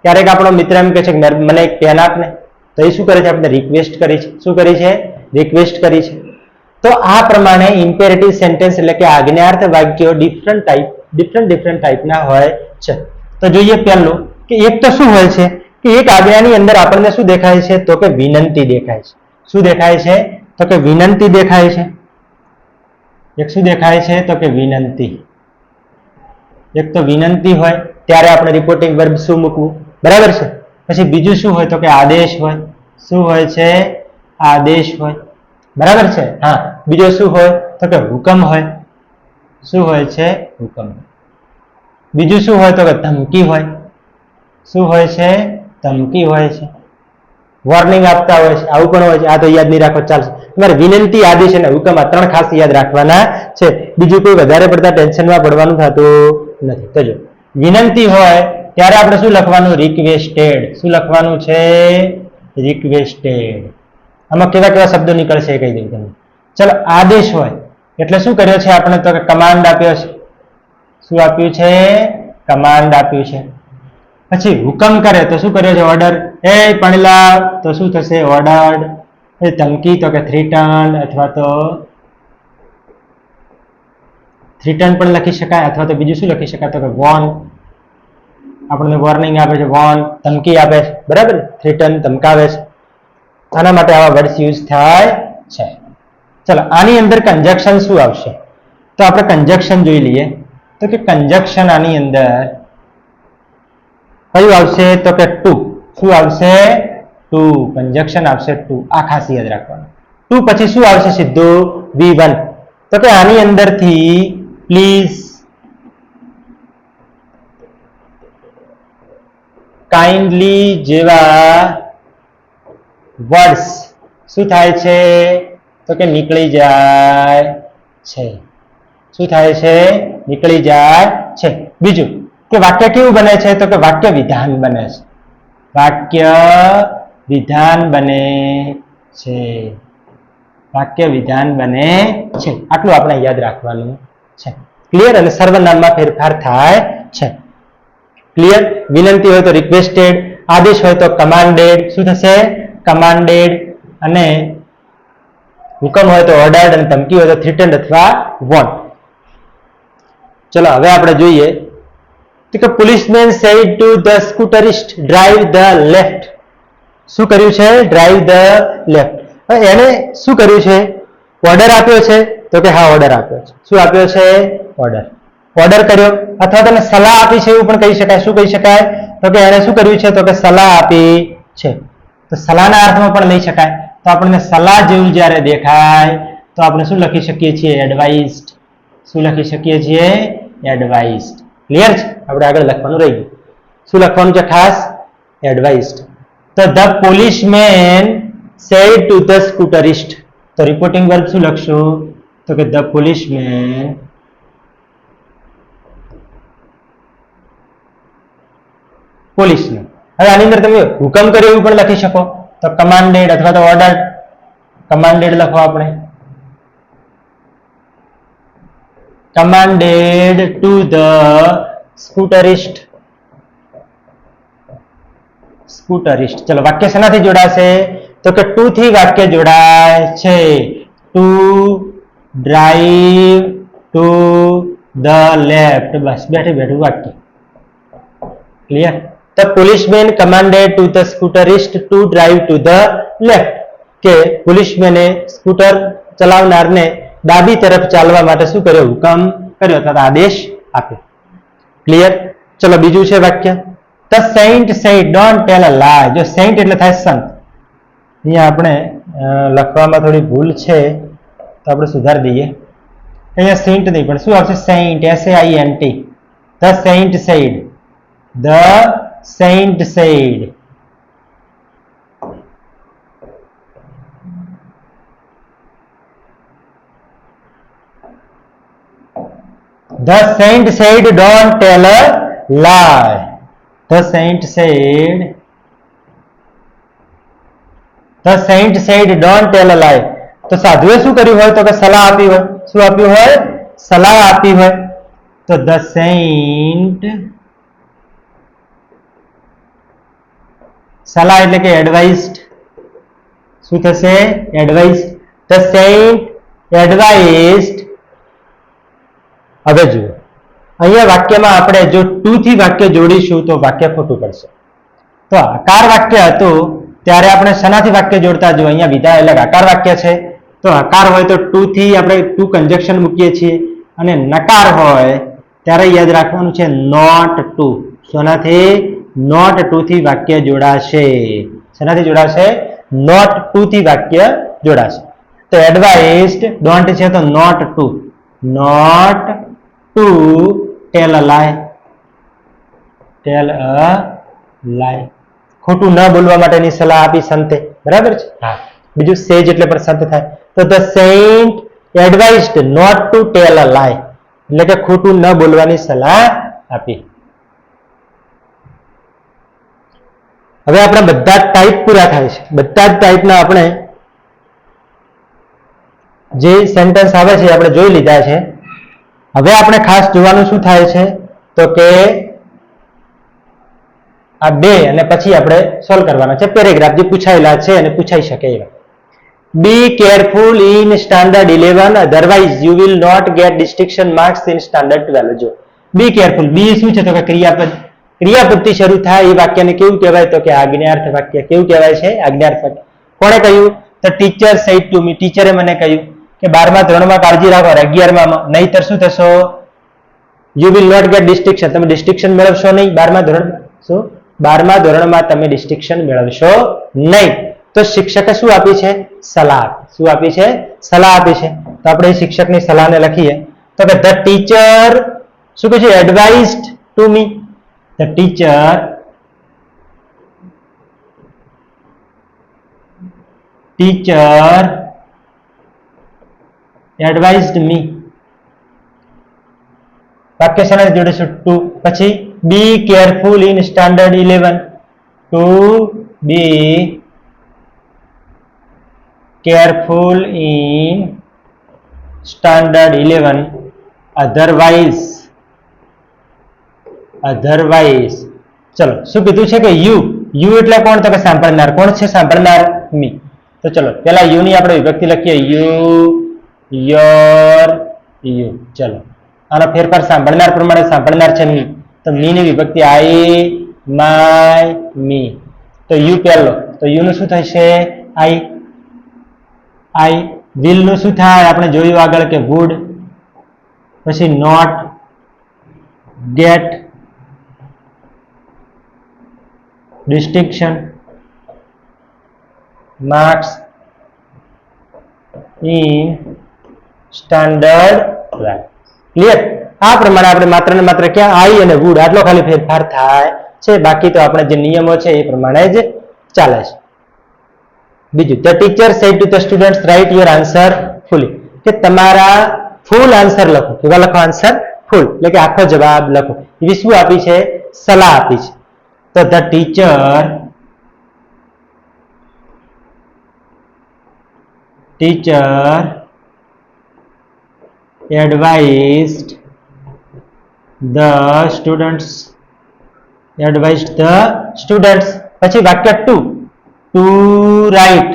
ક્યારેક આપણો મિત્ર એમ કહે છે કે મને એક પેન આપ ને, તો એ શું કરે છે? આપણે રિક્વેસ્ટ કરી છે. શું કરી છે? રિક્વેસ્ટ કરી છે. તો આ પ્રમાણે ઇમ્પેરેટિવ સેન્ટેન્સ એટલે કે આજ્ઞાર્થ વાક્યો ડિફરન્ટ ટાઈપના હોય છે. તો જોઈએ પહેલું કે એક તો શું હોય છે કે એક આજ્ઞાની અંદર આપણને શું દેખાય છે? તો કે વિનંતી દેખાય છે. શું દેખાય છે? તો કે વિનંતી દેખાય છે. એક શું દેખાય છે? તો કે વિનંતી. એક તો વિનંતી હોય ત્યારે આપણે રિપોર્ટિંગ વર્બ શું મૂકવું? બરાબર છે. પછી બીજું શું હોય? તો કે આદેશ હોય. શું હોય છે? આદેશ હોય. બરાબર છે. હા. બીજો શું હોય? તો કે હુકમ હોય. શું હોય છે? હુકમ. બીજું શું હોય તો કે ધમકી હોય. શું હોય છે? ધમકી હોય છે. વોર્નિંગ આપતા હોય છે, આવું પણ હોય છે. આ તો યાદ નહીં રાખો ચાલશે. તમારે વિનંતી, આદેશ અને હુકમ આ ત્રણ ખાસ યાદ રાખવાના છે. બીજું કોઈ વધારે પડતા ટેન્શનમાં પડવાનું થતું નથી. તો જો વિનંતી હોય ત્યારે આપણે શું લખવાનું? રિક્વેસ્ટેડ. શું લખવાનું છે? રિક્વેસ્ટેડ. આમાં કેવા કેવા શબ્દો નીકળશે કહી દઉં તમને. ચલો, આદેશ હોય એટલે શું કર્યો છે આપણે? તો કે કમાન્ડ આપ્યો છે. શું આપ્યું છે? કમાન્ડ આપ્યું છે. પછી હુકમ કરે તો શું કર્યો છે? ઓર્ડર. એ પાણી લાવ તો શું થશે? ઓર્ડર્ડ. એ ધમકી તો કે થ્રીટન, અથવા તો થ્રીટન પણ લખી શકાય, અથવા તો બીજું શું લખી શકાય? તો કે વોર્ન. આપણને વોર્નિંગ આપે છે, વોર્ન ધમકી આપે છે, બરાબર? થ્રીટન ધમકાવે છે. આના માટે આવા વર્ડ્સ યુઝ થાય છે. ચલો, આની અંદર કંજક્શન શું આવશે? તો આપણે કંજક્શન જોઈ લઈએ. તો કે કંજક્શન આની અંદર કયું આવશે? તો કે ટુ. શું આવશે? ટુ. કંજક્શન આવશે ટુ. આ ખાસ યાદ રાખવાનું. ટુ પછી શું આવશે? સીધું V1. તો કે આની અંદરથી પ્લીઝ, કાઇન્ડલી જેવા વર્ડ્સ શું થાય છે? તો કે નીકળી જાય છે. શું થાય છે? નીકળી જાય છે. બીજું કે વાક્ય કેવું બને છે? તો કે વાક્ય વિધાન બને છે. વાક્ય વિધાન બને છે. વાક્ય વિધાન બને છે. આટલું આપણે યાદ રાખવાનું છે. ક્લિયર? અને સર્વનામમાં ફેરફાર થાય છે. ક્લિયર? વિનંતી હોય તો રિક્વેસ્ટેડ, આદેશ હોય તો કમાન્ડેડ. શું થશે? કમાન્ડેડ. અને હુકમ હોય તો ઓર્ડર્ડ, અને ધમકી હોય તો થ્રીટન્ડ અથવા વોન્ટ. ચલો, હવે આપણે જોઈએ તો કે policeman said to the scooterist drive the left. શું કર્યું છે? Drive the left. હવે એને શું કર્યું છે? ઓર્ડર આપ્યો છે. તો કે હા, ઓર્ડર આપ્યો છે. શું આપ્યો છે? ઓર્ડર. ઓર્ડર કર્યો, અથવા તમે સલાહ આપી છે એવું પણ કહી શકાય. શું કહી શકાય? તો કે એને શું કર્યું છે? તો કે સલાહ આપી છે. તો સલાહના અર્થમાં પણ લઈ શકાય. તો આપણને સલાહ જેવું જ્યારે દેખાય તો આપણે શું લખી શકીએ છીએ? એડવાઇસ્ડ. શું લખી શકીએ છીએ? એડવાઇસ્ડ. ક્લિયર છે? આપણે આગળ લખવાનું રહી ગયું. શું લખવાનું છે ખાસ? એડવાઇસ્ડ. તો the policeman said to the scooterist. તો રિપોર્ટિંગ વર્બ શું લખશું? તો કે ધ પોલીસમેન પોલીસમેન. હવે આની અંદર તમે હુકમ કર્યો એવું પણ લખી શકો. તો કમાન્ડેડ અથવા તો ઓર્ડર. કમાન્ડેડ લખો આપણે. Commanded to the scooterist. Scooterist. ચલો, વાક્ય શેનાથી જોડાશે? તો કે ટુ થી વાક્ય જોડાય છે. To drive to the left. બસ, બેઠું બેઠું વાક્ય. Clear? The policeman commanded to the scooterist to drive to the left. કે પોલીસમેને સ્કૂટર ચલાવનારને ડાબી તરફ ચાલવા માટે શું કર્યો? હુકમ કર્યો અથવા આદેશ આપ્યો. ક્લિયર? ચલો, બીજું છે વાક્ય. The saint said don't tell a lie. જો સેન્ટ એટલે થાય સંત. અહીંયા આપણે લખવામાં થોડી ભૂલ છે તો આપણે સુધારી દઈએ. અહીંયા સેન્ટ નહીં પણ શું આવશે? Saint. SAINT. The saint said. The saint said. The saint said don't tell a lie. The saint said. The saint said don't tell a lie. તો સાધુએ શું કર્યું હોય? તો કે સલાહ આપી હોય. શું આપ્યું હોય? સલાહ આપી હોય. તો the saint, સલાહ એટલે કે એડવાઇસ્ડ. શું થશે? એડવાઇસ્ડ. The saint advised. હવે જુઓ, અહીંયા વાક્યમાં આપણે જો ટુ થી વાક્ય જોડીશું તો વાક્ય ખોટું પડશે. તો આકાર વાક્ય હતું ત્યારે આપણે શેનાથી વાક્ય જોડતા? જો અહીંયા વિધાય એટલે આકાર વાક્ય છે તો આકાર હોય તો ટુ થી આપણે ટુ કંજક્શન મૂકીએ છીએ, અને નકાર હોય ત્યારે યાદ રાખવાનું છે નોટ ટુ. શેનાથી? નોટ ટુ થી વાક્ય જોડાશે. શેનાથી જોડાશે? નોટ ટુ થી વાક્ય જોડાશે. તો એડવાઇસ્ડ ડોન્ટ છે તો not to. Not to tell a lie. Tell a લાય. ખોટું ન બોલવા માટેની સલાહ આપી સંતે. બરાબર છે. હા. બીજું સેજ એટલે પણ સંત થાય. તો the saint advised not to tell a lie, એટલે કે ખોટું ન બોલવાની સલાહ આપી. હવે આપણા બધા ટાઈપ પૂરા થાય છે. બધા જ ટાઈપના આપણે જે સેન્ટેન્સ આવે છે આપણે જોઈ લીધા છે. હવે આપણે ખાસ જોવાનું શું થાય છે તો કે આ બે અને પછી આપણે સોલ્વ કરવાના છે પેરેગ્રાફ જે પૂછાયેલા છે અને પૂછાઈ શકે એવા. Be careful in standard 11 otherwise you will not get distinction marks in standard 12. જો બી કેરફુલ, બી શું છે તો કે ક્રિયાપદ. ક્રિયાપદથી શરૂ થાય એ વાક્યને કેવું કહેવાય તો કે આજ્ઞાર્થ વાક્ય. કેવું કહેવાય છે? આજ્ઞાર્થ વાક્ય. કોણે કહ્યું? તો ટીચર સેડ ટુ મી. ટીચરે મને કહ્યું કે 12મા ધોરણમાં કાળજી રાખો, 11મામાં નહીતર શું થશો? You will not get distinction. તમે ડિસ્ટિંક્શન મેળવશો નહીં 12મા ધોરણમાં. શું? 12મા ધોરણમાં તમે ડિસ્ટિંક્શન મેળવશો નહીં. તો શિક્ષકે શું આપી છે? સલાહ. શું આપી છે? સલાહ આપી છે. તો આપણે શિક્ષકની સલાહને લખીએ તો કે ધ ટીચર શું કહે છે? Advised to me. The teacher advised me. વાક્ય શેના જોડે ટુ. પછી be careful in standard 11. To be careful in standard 11 otherwise. ચલો શું કીધું છે કે યુ. યુ એટલે કોણ તો કે સાંભળનાર. કોણ છે સાંભળનાર? મી. તો ચલો પેલા યુ ની આપણે વિભક્તિ લખીએ. You, your, you. ચલો આનો ફેરફાર સાંભળનાર પ્રમાણે. સાંભળનાર છે મી, તો મી ની વિભક્તિ આઈ, માય, મી. તો યુ પહેલો, તો યુ નું શું થશે? આઈ. આઈ. વિલ નું શું થાય? આપણે જોયું આગળ કે વુડ. પછી not get distinction marks in standard 12. Clear? આ પ્રમાણે આપણે માત્ર ને માત્ર ક્યાં આઈ અને વુડ આટલો ખાલી ફેરફાર થાય છે. બાકી તો આપણે જે નિયમો છે એ પ્રમાણે જ ચાલે છે. બીજું, the teacher said to the students write your answer fully. કે તમારા ફૂલ આન્સર લખો. કેવા લખો? આન્સર ફૂલ, એટલે કે આખો જવાબ લખો. એવી શું આપી છે? સલાહ આપી છે. તો the teacher advised the students. પછી વાક્ય ટુ રાઇટ.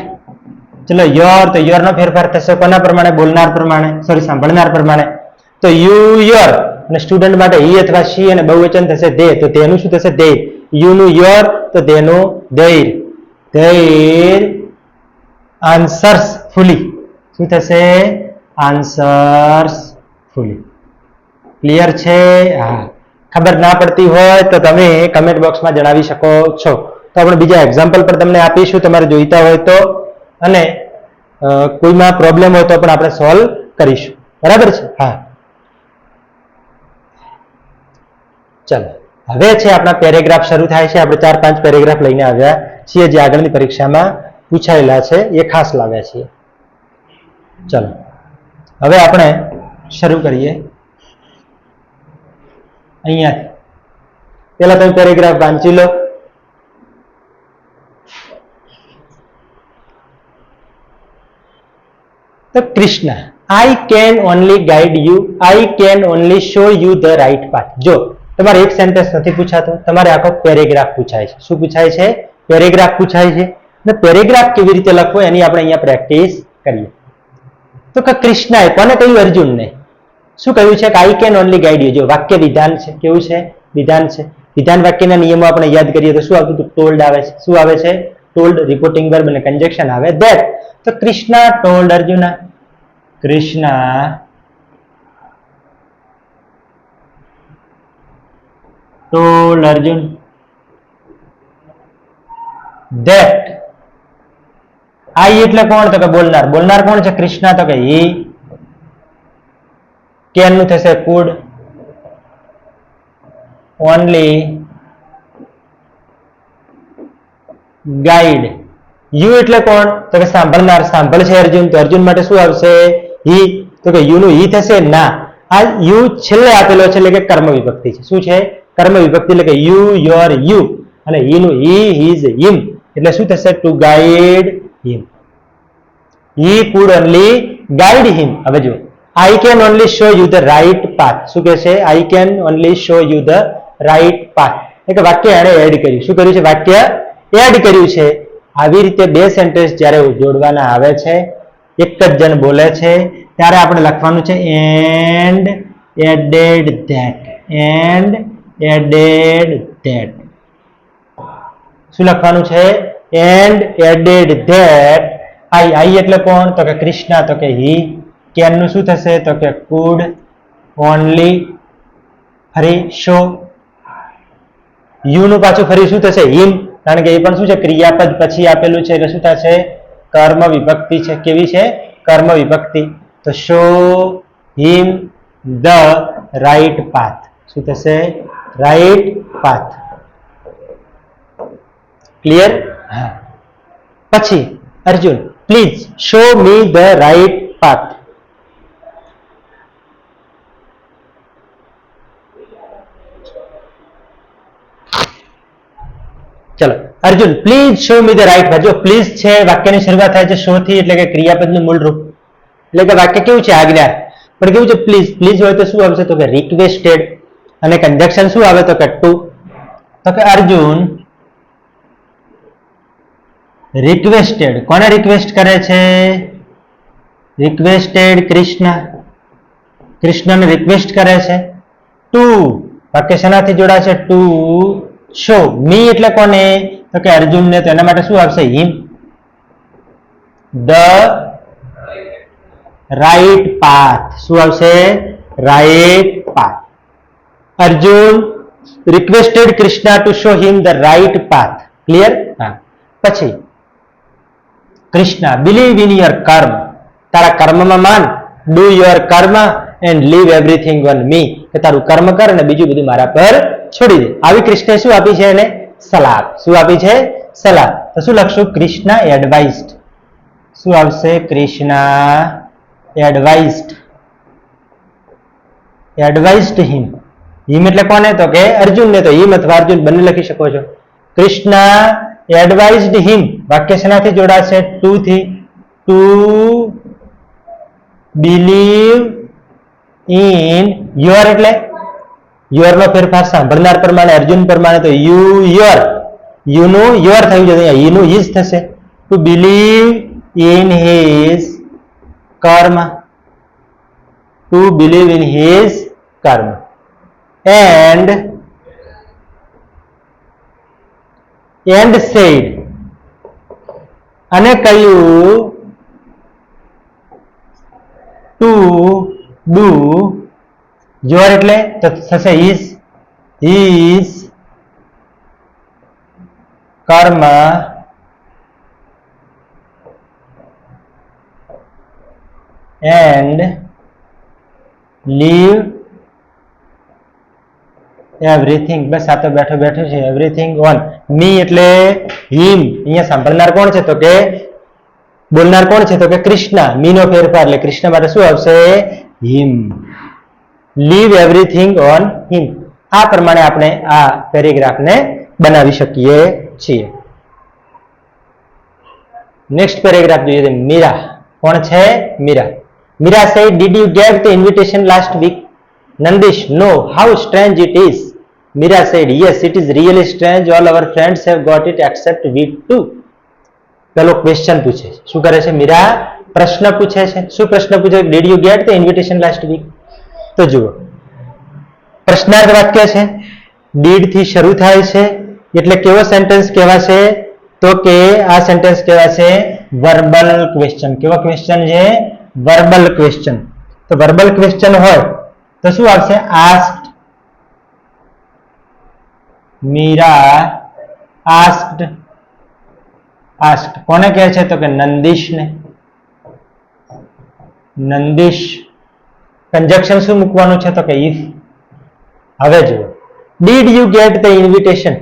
ચલો યોર, તો યોર નો ફેરફાર થશે કોના પ્રમાણે? બોલનાર પ્રમાણે, સોરી સાંભળનાર પ્રમાણે. તો યુ યોર અને સ્ટુડન્ટ માટે હી અથવા શી અને બહુવચન થશે દે. તો તેનું શું થશે? દે. યુ નું યોર, તો તેનું ધૈર. આન્સર્સ ફુલી. શું થશે? આન્સર્સ ફુલી. ક્લિયર છે? હા. ખબર ના પડતી હોય તો તમે કમેન્ટ બોક્સમાં જણાવી શકો છો. તો આપણે બીજા એક્ઝામ્પલ પર તમને આપીશું તમારે જોઈતા હોય તો, અને કોઈમાં પ્રોબ્લેમ હોય તો પણ આપણે સોલ્વ કરીશું. બરાબર છે? હા. ચલો હવે છે આપણા પેરેગ્રાફ શરૂ થાય છે. આપણે 4-5 પેરેગ્રાફ લઈને આવ્યા છીએ જે આગળની પરીક્ષામાં પૂછાયેલા છે, એ ખાસ લાવ્યા છીએ. ચલો હવે આપણે શરૂ કરીએ અહીંયા. પેલા તમે પેરેગ્રાફ વાંચી લો. તો Krishna, I can only guide you, I can only show you the right path. જો તમારે એક સેન્ટેન્સ નથી પૂછાતો, તમારે આખો પેરેગ્રાફ પૂછાય છે. શું પૂછાય છે? પેરેગ્રાફ પૂછાય છે. અને પેરેગ્રાફ કેવી રીતે લખવો એની આપણે અહીંયા પ્રેક્ટિસ કરીએ. તો કે કૃષ્ણએ કોને કહ્યું? અર્જુનને. શું કહ્યું છે? કે I can only guide you. જો વાક્ય વિધાન છે. કેવું છે? વિધાન છે. વિધાન વાક્યના નિયમો આપણે યાદ કરીએ તો શું આવતું? ટોલ્ડ આવે છે. શું આવે છે? ટોલ્ડ. રિપોર્ટિંગ વર્બ અને કંજક્શન આવે ધેટ. તો Krishna told Arjun. Krishna told Arjun that I એટલે કોણ? તો કે બોલનાર. બોલનાર કોણ છે? કૃષ્ણ. તો કે he. can નું થશે could. Only guide. યુ એટલે કોણ? તો કે સાંભળનાર. સાંભળશે અર્જુન, તો અર્જુન માટે શું આવશે? હી. તો કે યુ નું હી થશે? ના, આ યુ છેલ્લે આપેલો છે એટલે કે કર્મ વિભક્તિ છે. શું છે? કર્મ વિભક્તિ. એટલે કે યુ, યોર, યુ, અને હી નું હી, હિઝ, હિમ, એટલે શું થશે? To guide him. He could only guide him. હવે જુઓ, I can only show you the right path. શું કહે છે? I can only show you the right path. એટલે વાક્ય એણે એડ કર્યું. શું કર્યું છે? વાક્ય એડ કર્યું છે. આવી રીતે બે સેન્ટેન્સ જ્યારે જોડવાના આવે છે, એક જ જણ બોલે છે, ત્યારે આપણે લખવાનું છે and added that. And added that. શું લખવાનું છે? And added that. આઈ એટલે કોણ? તો કે કૃષ્ણ. તો કે હી. કેન નું શું થશે? તો કે કુડ ઓનલી. ફરી શો. યુ નું પાછું ફરી શું થશે? હિમ. કારણ કે એ પણ શું છે? ક્રિયાપદ પછી આપેલું છે એટલે શું થશે? કર્મ વિભક્તિ છે. કેવી છે? કર્મ વિભક્તિ. તો show him the right path. શું થશે? Right path. ક્લિયર? હા. પછી Arjun, please show me the right path. ચલો, Arjun please show me the right path. જો પ્લીઝ છે, વાક્યની શરૂઆત થાય છે શો થી, એટલે કે ક્રિયાપદનું મૂળ રૂપ. એટલે કે વાક્ય કેવું છે? આજ્ઞા. પણ કેવું છે? પ્લીઝ. પ્લીઝ હોય તો શું આવશે? તો કે રિક્વેસ્ટેડ. અને કંજક્શન શું આવે? તો કે ટુ. તો કે અર્જુન રિક્વેસ્ટેડ. કોને રિક્વેસ્ટ કરે છે? રિક્વેસ્ટેડ કૃષ્ણ. કૃષ્ણને રિક્વેસ્ટ કરે છે. ટુ. વાક્ય શેનાથી જોડાશે? To show. મી એટલે કોને? તો કે અર્જુનને. તો એના માટે શું આવશે? હિમ. The right path. શું આવશે? Right path. Arjun requested Krishna to show him the right path. Clear? હા. પછી કૃષ્ણ, બિલીવ ઇન યોર કર્મ. તારા કર્મમાં માન. Do your karma and leave everything on me. કે તારું કર્મ કર અને બીજું બધું મારા પર છોડી દે. આવી કૃષ્ણે શું આપી છે? એને સલાહ. શું આપી છે? સલાહ. તો શું લખશું? કૃષ્ણ એડવાઇસ્ડ. શું આવશે? કૃષ્ણ એડવાઇસ્ડ. એડવાઇસ્ડ હિમ. હિમ એટલે કોને? તો કે અર્જુનને. તો હિમ અથવા અર્જુન બંને લખી શકો છો. કૃષ્ણ એડવાઇસ્ડ હિમ. વાક્ય શેનાથી જોડાશે? ટુ થી. Two believe in your. એટલે યોર નો ફેરફાર સાંભળનાર પ્રમાણે, અર્જુન પ્રમાણે. તો યુ યોર. યુ નું યોર થયું છે, હી નું હિઝ થશે. ટુ બિલીવ ઇન હિઝ કર્મ. ટુ બિલીવ ઇન હિઝ કર્મ. And said. અને કહ્યું ટુ ડુ યોર. એટલે તો થશે હિઝ. હિઝ કર્મ એન્ડ લીવ એવરીથિંગ. બસ આ તો બેઠો બેઠું છે. એવરીથિંગ ઓન મી. એટલે હિમ. અહીંયા સાંભળનાર કોણ છે? તો કે બોલનાર કોણ છે? તો કે કૃષ્ણ. મી નો ફેરફાર એટલે કૃષ્ણ માટે શું આવશે? Him. Leave everything on him. આ પ્રમાણે આપણે આ પેરેગ્રાફને બનાવી શકીએ છીએ. નેક્સ્ટ પેરેગ્રાફ જોઈએ. મીરા. કોણ છે? Meera. Meera said, did you get the invitation last week? Nandish, no. How strange it is. Mira said, yes, it is really strange. All our friends have got it except we too. પેલો question પૂછે. શું કરે છે? મીરા પ્રશ્ન પૂછે છે. શું પ્રશ્ન પૂછે? Did you get the invitation last week? તો જુઓ, પ્રશ્નાર્થ વાક્ય છે. ડીડ થી શરૂ થાય છે. એટલે કેવો સેન્ટેન્સ કહેવાશે? તો કે આ સેન્ટેન્સ કહેવાશે વર્બલ ક્વેશ્ચન. કેવો ક્વેશ્ચન છે? Verbal question. તો વર્બલ ક્વેશ્ચન હોય તો શું આવશે? આસ્ક્ડ. મીરા આસ્ક્ડ. આસ્ક્ડ કોને કહે છે? તો કે નંદિશને. નંદિશ. કંજક્શન શું મૂકવાનું છે? તો કે ઇફ. હવે જુઓ, did you get the invitation?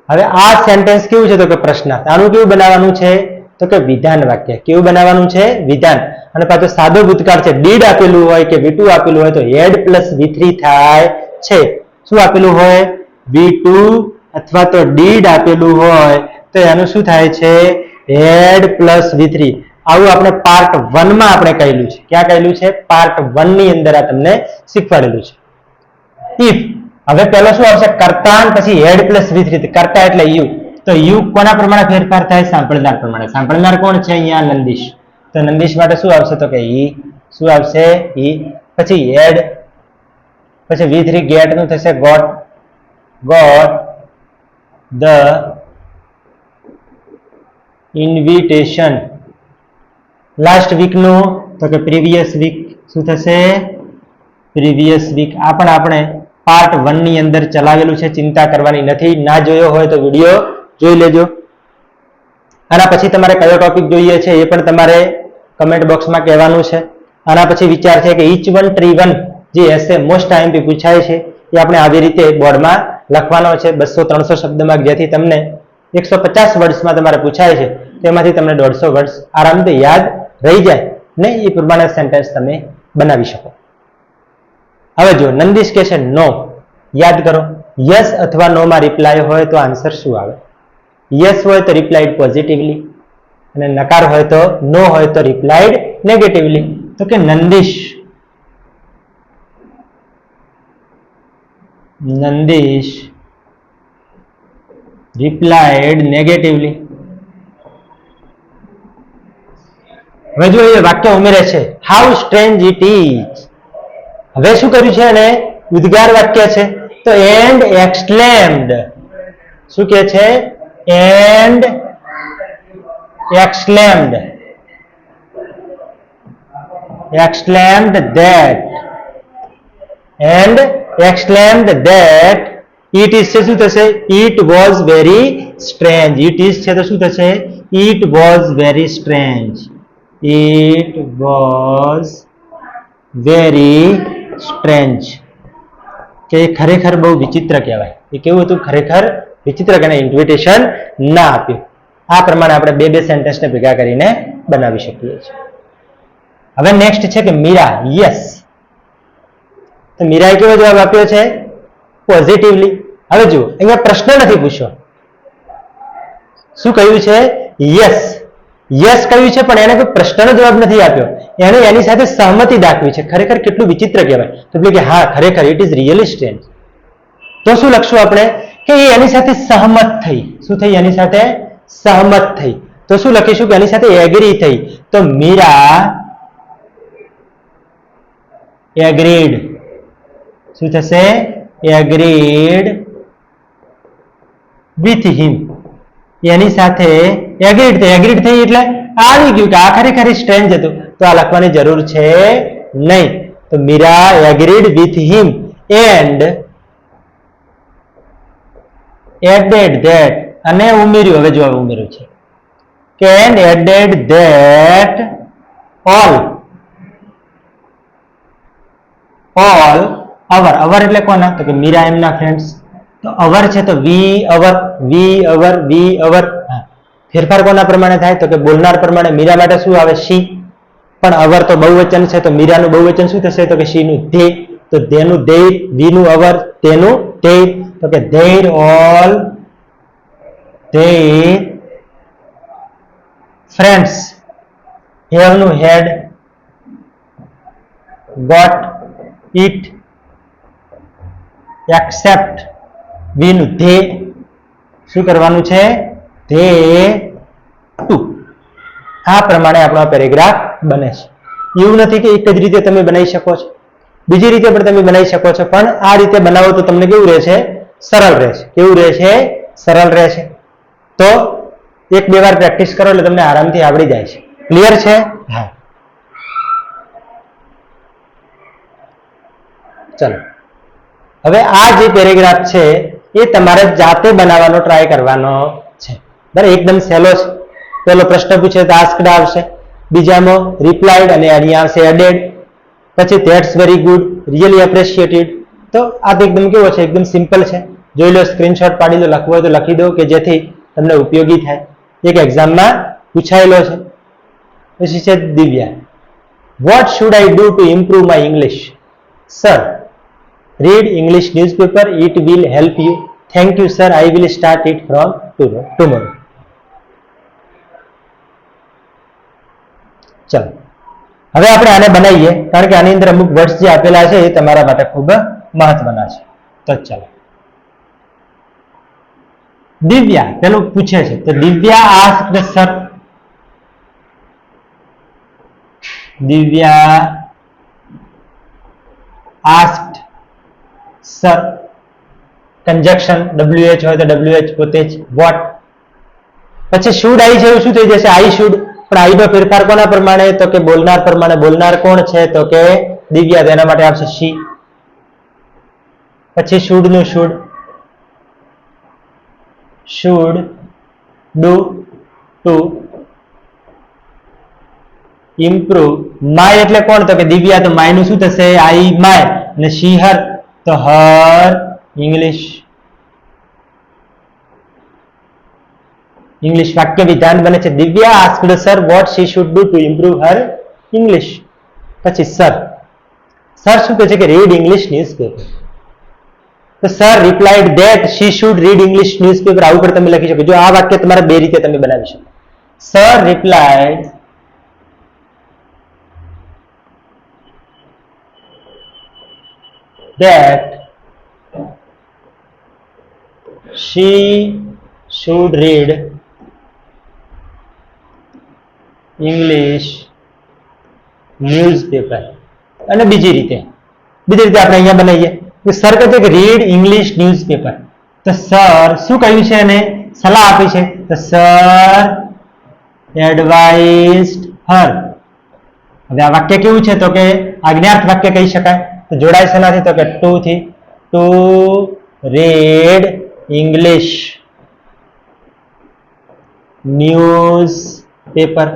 હવે આ સેન્ટેન્સ કેવું છે તો કે પ્રશ્નાર્થ. આનું કેવું બનાવવાનું છે તો કે વિધાન વાક્ય. કેવું બનાવવાનું છે? વિધાન. અને પાછો સાદો ભૂતકાળ છે. ડીડ આપેલું હોય કે V2 આપેલું હોય તો હેડ પ્લસ V3 થાય છે. શું આપેલું હોય? V2 અથવા તો ડીડ આપેલું હોય તો એનું શું થાય છે? Had plus V3. આવું આપણે પાર્ટ 1 માં આપણે કહેલું છે. ક્યાં કહેલું છે? પાર્ટ 1 ની અંદર આ તમને શીખવાડેલું છે. ઇફ હવે પહેલો શું આવશે? કર્તા પછી હેડ પ્લસ V3. કર્તા એટલે યુ. તો યુ કોના પ્રમાણે ફેરફાર થાય? સાંભળનાર પ્રમાણે. સાંભળનાર કોણ છે અહીંયા? નંદીશ. તો નંદીશ માટે શું આવશે તો કે ઈ. શું આવશે? ઈ. પછી હેડ પછી V3 ગેટ નું થશે got. Got the invitation. Last week નું તો કે પ્રીવિયસ વીક. શું થશે? Previous week. આ પણ આપણે પાર્ટ 1 ની અંદર ચલાવેલું છે. ચિંતા કરવાની નથી. ના જોયો હોય તો વિડીયો જોઈ લેજો. આના પછી તમારે કયો ટોપિક જોઈએ છે એ પણ તમારે કમેન્ટ બોક્સમાં કહેવાનું છે. આના પછી વિચાર છે કે each one tree one જે એસે મોસ્ટ આઈએમપી પૂછાય છે એ આપણે આવી રીતે બોર્ડમાં લખવાનો છે 200-300 શબ્દમાં, જેથી તમને 150 વર્ડ્સમાં તમારે પૂછાય છે તેમાંથી તમને 150 વર્ડ્સ આરામથી યાદ રહી જાય ને એ પ્રમાણે સેન્ટેન્સ તમે બનાવી શકો. હવે જો નંદીશ કહે છે નો, યાદ કરો યસ અથવા નો માં રિપ્લાય હોય તો આન્સર શું આવે? યસ હોય તો રિપ્લાઇડ પોઝિટિવલી અને નકાર હોય તો નો હોય તો રિપ્લાઇડ નેગેટિવલી. તો કે નંદીશ રિપ્લાઇડ નેગેટિવલી. હવે જો એ વાક્ય ઉમેરે છે હાઉ સ્ટ્રેન્જ ઇટ ઇઝ. હવે શું કર્યું છે? અને ઉદ્ગાર વાક્ય છે તો એન્ડ એક્સક્લેમ્ડ. શું કે છે? And exclaimed. Exclaimed that. And exclaimed that it is છે શું થશે? It was very strange. It is છે તો શું થશે? It was very strange. It was very strange. કે ખરેખર બહુ વિચિત્ર કહેવાય. એ કેવું હતું? ખરેખર વિચિત્ર કે ઇન્વિટેશન ના આપ્યું. આ પ્રમાણે આપણે બે સેન્ટેન્સને ભેગા કરીને બનાવી શકીએ છીએ. હવે નેક્સ્ટ છે કે મીરા યસ. તો મીરાએ કેવો જવાબ આપ્યો છે? પોઝિટિવલી. હવે જુઓ અહીંયા પ્રશ્ન નથી પૂછ્યો. શું કહ્યું છે? યસ. યસ કહ્યું છે પણ એને કોઈ પ્રશ્નનો જવાબ નથી આપ્યો. એને એની સાથે સહમતિ દાખવી છે. ખરેખર કેટલું વિચિત્ર કહેવાય. તો એટલે કે હા ખરેખર ઇટ ઇઝ રિયલી સ્ટ્રેન્જ. તો શું લખશું આપણે? કે એ એની સાથે સહમત થઈ. શું થઈ? એની સાથે સહમત થઈ. તો શું લખીશું? કે એની સાથે એગ્રી થઈ. તો મીરા એગ્રીડ. શું થશે? એગ્રીડ વિથ હિમ. એની સાથે એગ્રીડ થઈ. એગ્રીડ થઈ એટલે આવી ગયું કે આ ખરેખર સ્ટ્રેન્જ હતું. તો આ લખવાની જરૂર છે નહીં. તો Meera agreed with him and added that. અને ઉમેર્યું. હવે જો ઉમેર્યું છે કે and added that all our. Our એટલે કોના? તો કે મીરા એમના ફ્રેન્ડ્સ. તો અવર છે તો વી અવર. ફેરફાર કોના પ્રમાણે થાય? તો કે બોલનાર પ્રમાણે. મીરા માટે શું આવે? શી. પણ અવર તો બહુવચન છે તો મીરાનું બહુવચન શું થશે? તો કે શી નું ધે. તો ધેનું ધે, વી નું અવર, તેનું તે. તો કે their all their friends have નું had, got it, except we નું ધે. શું કરવાનું છે? They too. આ પ્રમાણે આપણો પેરેગ્રાફ બને છે. એવું નથી કે એક જ રીતે તમે બનાવી શકો છો, બીજી રીતે પણ તમે બનાવી શકો છો, પણ આ રીતે બનાવો તો તમને કેવું રહેશે? સરળ રહેશે. કેવું રહેશે? સરળ રહેશે. તો એક બે વાર પ્રેક્ટિસ કરો એટલે તમને આરામથી આવડી જાય છે. ક્લિયર છે? હા. ચલો હવે આ જે પેરેગ્રાફ છે એ તમારે જાતે બનાવવાનો ટ્રાય કરવાનો છે. બરાબર? એકદમ સહેલો છે. પેલો પ્રશ્ન પૂછે તો આસ્ક્ડ આવશે, બીજામાં રિપ્લાઇડ અને અહીંયા આવશે એડેડ, પછી that's very good, really appreciated, તો આ તો એકદમ કેવો છે, એકદમ સિમ્પલ છે. જોઈ લો, સ્ક્રીનશોટ પાડી લો, લખવું હોય તો લખી દો કે જેથી તમને ઉપયોગી થાય. એક એક્ઝામમાં પૂછાયેલો છે. પછી છે Divya, what should I do to improve my English? Sir, read English newspaper, it will help you. Thank you sir, I will start it from tomorrow. ચલો હવે આપણે આને બનાવીએ, કારણ કે આની અંદર અમુક વર્ડ્સ જે આપેલા છે એ તમારા માટે ખૂબ મહત્વના છે. તો ચલો, દિવ્યા પેલું પૂછે છે, તો Divya asked sir, Divya asked sir, conjunction WH હોય તો WH પોતે જ, what. પછી શુડ આઈ છે, શું થઈ જશે? I should. પણ આઈ નો ફેરફાર કોના પ્રમાણે? તો કે બોલનાર પ્રમાણે. બોલનાર કોણ છે? તો કે દિવ્યા, તેના માટે આવશે શી. પછી શુડ નું should, should do to improve my એટલે કોણ? તો કે દિવ્યા, તો માય નું શું થશે? I my. અને શી હર, તો હર ઇંગ્લિશ. ઇંગ્લિશ વાક્ય વિધાન બને છે, Divya asked sir what she should do to improve her English. પછી સર, સર શું કહે છે કે રીડ ઇંગ્લિશ ન્યૂઝપેપર. તો sir replied that she should read English newspaper. આવું પણ તમે લખી શકો. જો આ વાક્ય તમારે બે રીતે તમે બનાવી શકો. Sir replied that she should read English newspaper. અને બીજી રીતે આપણે અહીંયા બનાવીએ કે સર કહે છે કે રીડ ઇંગ્લિશ ન્યૂઝપેપર. તો સર શું કહ્યું છે? એને સલાહ આપી છે. તો સર એડવાઇઝડ હર. હવે આ વાક્ય કેવું છે? તો કે આજ્ઞાર્થ વાક્ય કહી શકાય. તો જોડાય શેનાથી? તો કે ટુ થી. To read English newspaper.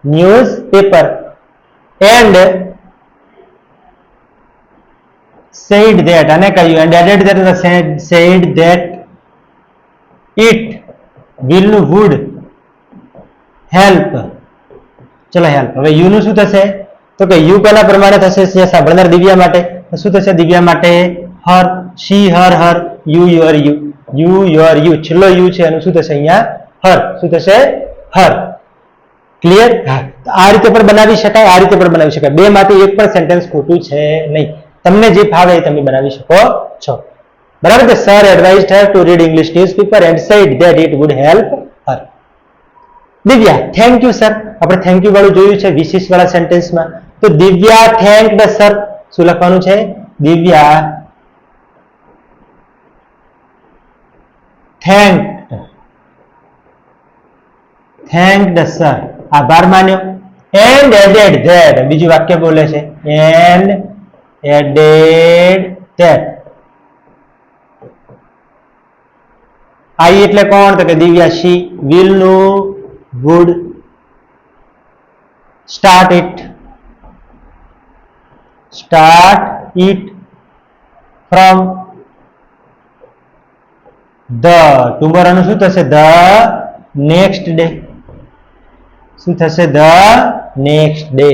Newspaper and said that, અને કહ્યું and added that, said that it would help. ચલો હેલ્પ. હવે યુ નું શું થશે? તો કે યુ કોના પ્રમાણે થશે? સાંભળનાર દિવ્યા માટે. શું થશે દિવ્યા માટે? Her. She her her, you your you, you your you. છેલ્લો યુ છે એનું શું થશે અહીંયા? હર. શું થશે? હર. ક્લિયર? હા. આ રીતે પણ બનાવી શકાય, આ રીતે પણ બનાવી શકાય. બે માંથી એક પણ સેન્ટેન્સ ખોટું છે નહીં. તમને જે ફાવે એ તમે બનાવી શકો છો. બરાબર છે? Sir advised her to read English newspaper and said that it would help her. Divya, thank you sir. આપણે થેન્ક યુ વાળું જોયું છે વિશેષ વાળા સેન્ટેન્સમાં. તો દિવ્યા થેન્ક્ડ સર. શું લખવાનું છે? Divya thanked sir. આભાર માન્યો. And added that. બીજું વાક્ય બોલે છે એન્ડ એડેડ ધેટ. આઈ એટલે કોણ? તો કે દિવ્યા. શી. વિલ નું would. Start it from the. Tomorrow નું શું થશે? The next day. શું થશે? The next day.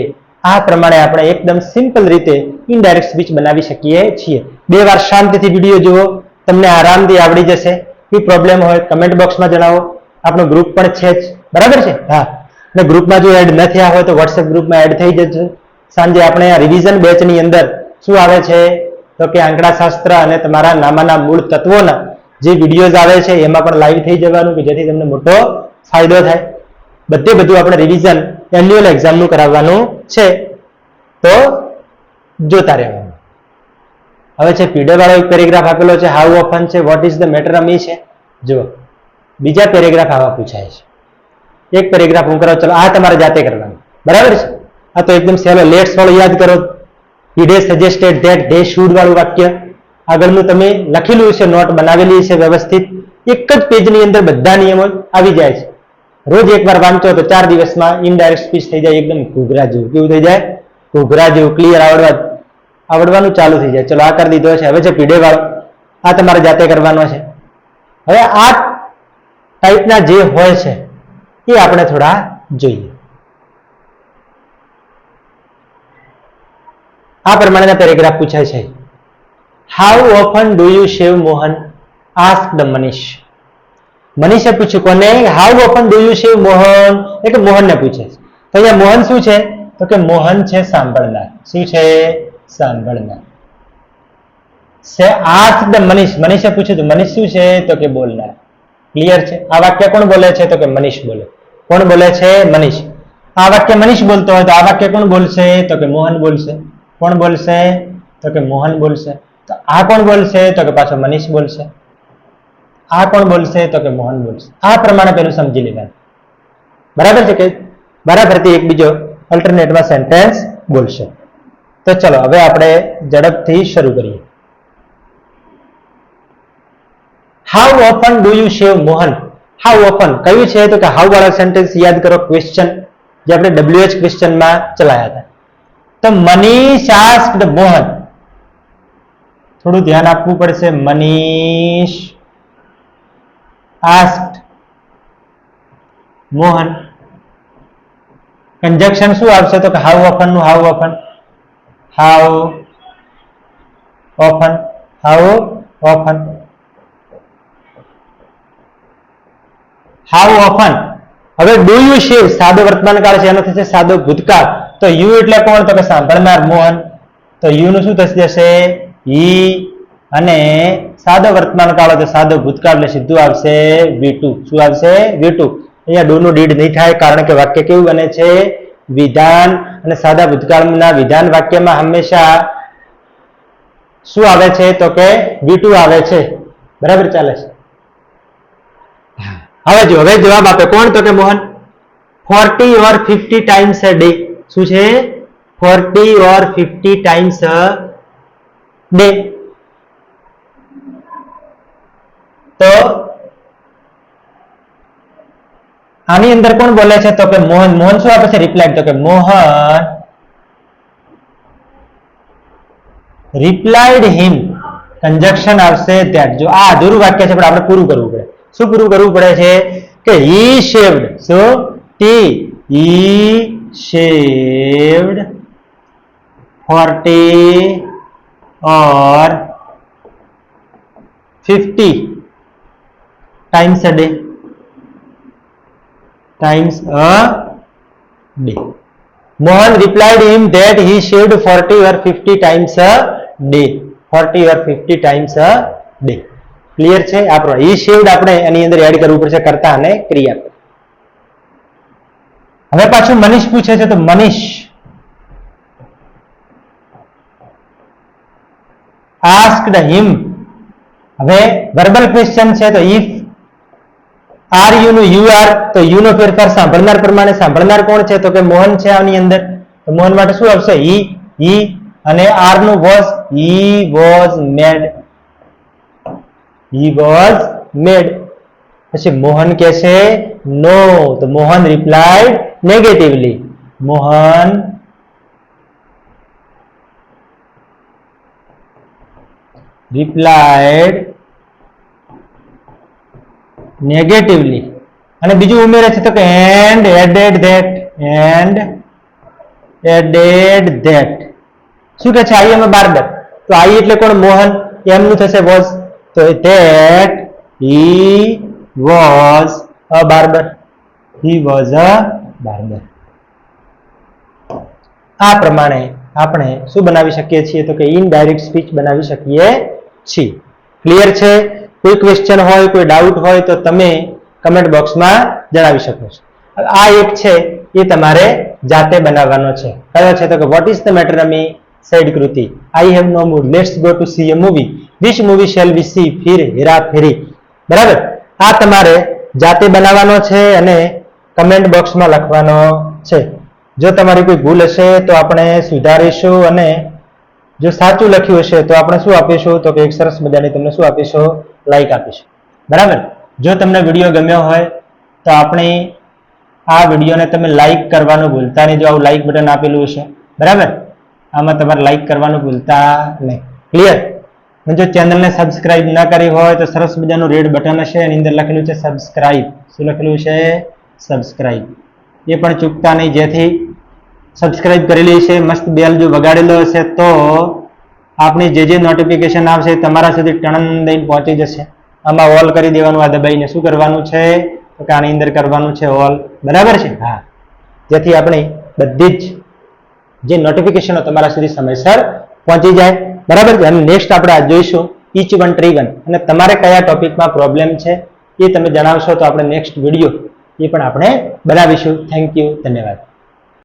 આ પ્રમાણે આપણે એકદમ સિમ્પલ રીતે ઇનડાયરેક્ટ સ્પીચ બનાવી શકીએ છીએ. બે વાર શાંતિથી વિડીયો જુઓ, તમને આરામથી આવડી જશે. કોઈ પ્રોબ્લેમ હોય કમેન્ટ બોક્સમાં જણાવો. આપણો ગ્રુપ પણ છે જ. બરાબર છે? હા. અને ગ્રુપમાં જો એડ ન થયા હોય તો વોટ્સએપ ગ્રુપમાં એડ થઈ જજો. સાંજે આપણે આ રિવિઝન બેચની અંદર શું આવે છે? તો કે આંકડાશાસ્ત્ર અને તમારા નામાના મૂળ તત્વોના જે વિડીયોઝ આવે છે એમાં પણ લાઈવ થઈ જવાનું, કે જેથી તમને મોટો ફાયદો થાય. બધું આપણે રિવિઝન એન્યુઅલ એક્ઝામનું કરાવવાનું છે, તો જોતા રહેવાનું. હવે છે પીડે વાળો એક પેરેગ્રાફ આપેલો છે, હાઉ ઓફન છે, વોટ ઇઝ ધ મેટર અમી છે. જો બીજા પેરેગ્રાફ આવા પૂછાય છે. એક પેરેગ્રાફ હું કરાવું. ચલો આ તમારે જાતે કરવાનું. બરાબર છે? આ તો એકદમ સહેલો. લેટ્સ વાળો યાદ કરો. પીડે સજેસ્ટેડ ધેટ ધે શુડ વાળું વાક્ય આગળનું તમે લખેલું છે, નોટ બનાવેલી છે વ્યવસ્થિત. એક જ પેજની અંદર બધા નિયમો આવી જાય છે. રોજ એકવાર વાંચો તો 4 દિવસમાં ઇનડાયરેક્ટ સ્પીચ થઈ જાય એકદમ ઘૂઘરા જેવું. કેવું થઈ જાય? ઘૂઘરા જેવું. ક્લિયર આવડવાનું ચાલુ થઈ જાય. ચલો આ કરી દીધો છે. હવે છે પીડે વાળો, આ તમારે જાતે કરવાનો છે. હવે આ ટાઈપના જે હોય છે એ આપણે થોડા જોઈએ. આ પ્રમાણેના પેરેગ્રાફ પૂછાય છે. How often do you shave Mohan asked Manish. મનીષે પૂછ્યું કોને? How often do you shave Mohan, એટલે મોહનને પૂછે છે. તો અહીંયા મોહન શું છે? તો કે મોહન છે સાંભળનાર. શું છે? સાંભળનાર. સે આસ્ક્ડ મનીષ, મનીષે પૂછ્યું તો મનીષ શું છે? તો કે બોલનાર. ક્લિયર છે? આ વાક્ય કોણ બોલે છે? તો કે મનીષ બોલે. કોણ બોલે છે? મનીષ. આ વાક્ય મનીષ બોલતો હોય તો આ વાક્ય કોણ બોલશે? તો કે મોહન બોલશે. કોણ બોલશે? તો કે મોહન બોલશે. તો આ કોણ બોલશે? તો કે પાછો મનીષ બોલશે. આ કોણ બોલશે? તો કે મોહન બોલશે. આ પ્રમાણે પેલું સમજી લેવાનું. બરાબર છે કે બરાબરથી એક બીજો અલ્ટરનેટમાં સેન્ટેન્સ બોલશે. તો ચલો હવે આપણે ઝડપથી શરૂ કરીએ. How often do you shave Mohan. How often કયું છે? તો કે હાઉ વાળા સેન્ટેન્સ યાદ કરો. ક્વેશ્ચન જે આપણે WH ક્વેશ્ચનમાં ચલાયા હતા. તો મનીષ આસ્ક્ડ મોહન. થોડું ધ્યાન આપવું પડશે. મનીષ આસ્ક્ડ મોહન. કંજક્શન શું આવશે? તો કે હાઉ ઓફન નું how often. How often. How often. How often. હવે ડુ યુ શેવ સાદો વર્તમાનકાળ છે, એનો થશે સાદો ભૂતકાળ. તો યુ એટલે કોણ? તો કે સાંભળનાર મોહન. તો યુ નું શું થશે? જશે ઈ. અને સાદો વર્તમાનકાળ તો સાદો ભૂતકાળ એટલે સીધું આવશે V2. શું આવશે? V2. અહીંયા ડુ નું ડીડ નહીં થાય, કારણ કે વાક્ય કેવું બને છે? વિધાન. અને સાદા ભૂતકાળના વિધાન વાક્યમાં હંમેશા શું આવે છે? તો કે V2 આવે છે. બરાબર ચાલે છે. હવે જો હવે જવાબ આપે કોણ? તો કે Mohan. 40 or 50 times a day. શું છે? 40 or 50 times a day. તો આની અંદર કોણ બોલે છે? તો કે મોહન. મોહન શું આપે છે? રિપ્લાય. તો કે મોહન રિપ્લાઇડ હિમ. કંજક્શન આવશે ધેટ. જો આ અધૂરું વાક્ય છે પણ આપણે પૂરું કરવું પડે. શું પૂરું કરવું પડે છે? કે હી શેવ્ડ. સો હી શેવ્ડ 40 or 50 times a day. Times a day. Mohan replied him that he shaved 40 or 50 times a day. 40 or 50 times a day. Clear છે? આપણો he shaved આપણે એની અંદર એડ કરવું પડશે કર્તા અને ક્રિયા. હવે પાછું મનીષ પૂછે છે. તો મનીષ asked him. હવે વર્બલ ક્વેશ્ચન છે તો if આર યુ નું યુ આર, તો યુ નો ફેરફાર સાંભળનાર પ્રમાણે. સાંભળનાર કોણ છે? તો કે મોહન છે આની અંદર. તો મોહન માટે શું આવશે? હી. અને આર નું was. He was mad. He was mad. પછી મોહન કહે છે નો. તો Mohan replied negatively. Mohan replied negatively. અને બીજું ઉમેરે છે તો કે and added that. And added that. શું કે છે? I am a barber. તો આઈ એટલે કોણ? મોહન. એમ નું થશે વોઝ. તો that he was a barber. He was a barber. આ પ્રમાણે આપણે શું બનાવી શકીએ છીએ? તો કે ઇનડાયરેક્ટ સ્પીચ બનાવી શકીએ છીએ. ક્લિયર છે? કોઈ ક્વેશ્ચન હોય, કોઈ ડાઉટ હોય તો તમે કમેન્ટ બોક્સમાં જણાવી શકો છો. આ એક છે એ તમારે જાતે બનાવવાનો છે. કયો છે? તો કે what is the matter Ami said Kriti. I have no mood. Let's go to see a movie. Which movie shall we see? ફિર હેરા ફેરી. બરાબર. આ તમારે જાતે બનાવવાનો છે અને કમેન્ટ બોક્સમાં લખવાનો છે. જો તમારી કોઈ ભૂલ હશે તો આપણે સુધારીશું, અને જો સાચું લખ્યું હશે તો આપણે શું આપીશું? તો કે એક સરસ મજાની તમને શું આપીશું? લાઈક આપીશું. બરાબર. જો તમને વિડીયો ગમ્યો હોય તો આપણે આ વિડીયોને તમે લાઈક કરવાનું ભૂલતા નહીં. જો આવું લાઈક બટન આપેલું હશે. બરાબર. આમાં તમારે લાઈક કરવાનું ભૂલતા નહીં. ક્લિયર? અને જો ચેનલને સબસ્ક્રાઇબ ના કરી હોય તો સરસ મજાનું રેડ બટન હશે, એની અંદર લખેલું છે સબસ્ક્રાઇબ. શું લખેલું છે? સબસ્ક્રાઇબ. એ પણ ચૂકતા નહીં, જેથી સબસ્ક્રાઇબ કરેલી છે, મસ્ત બેલ જો વગાડેલો હશે તો આપણી જે નોટિફિકેશન આવશે તમારા સુધી ટણન દઈને પહોંચી જશે. આમાં ઓલ કરી દેવાનું, આ દબાઈને શું કરવાનું છે? તો કે આની અંદર કરવાનું છે ઓલ. બરાબર છે? હા. જેથી આપણે બધી જે નોટિફિકેશનો તમારા સુધી સમયસર પહોંચી જાય. બરાબર છે? અને નેક્સ્ટ આપણે આ જોઈશું each one tree one, અને તમારે કયા ટોપિકમાં પ્રોબ્લેમ છે એ તમે જણાવશો તો આપણે નેક્સ્ટ વિડીયો એ પણ આપણે બનાવીશું. થેન્ક યુ, ધન્યવાદ.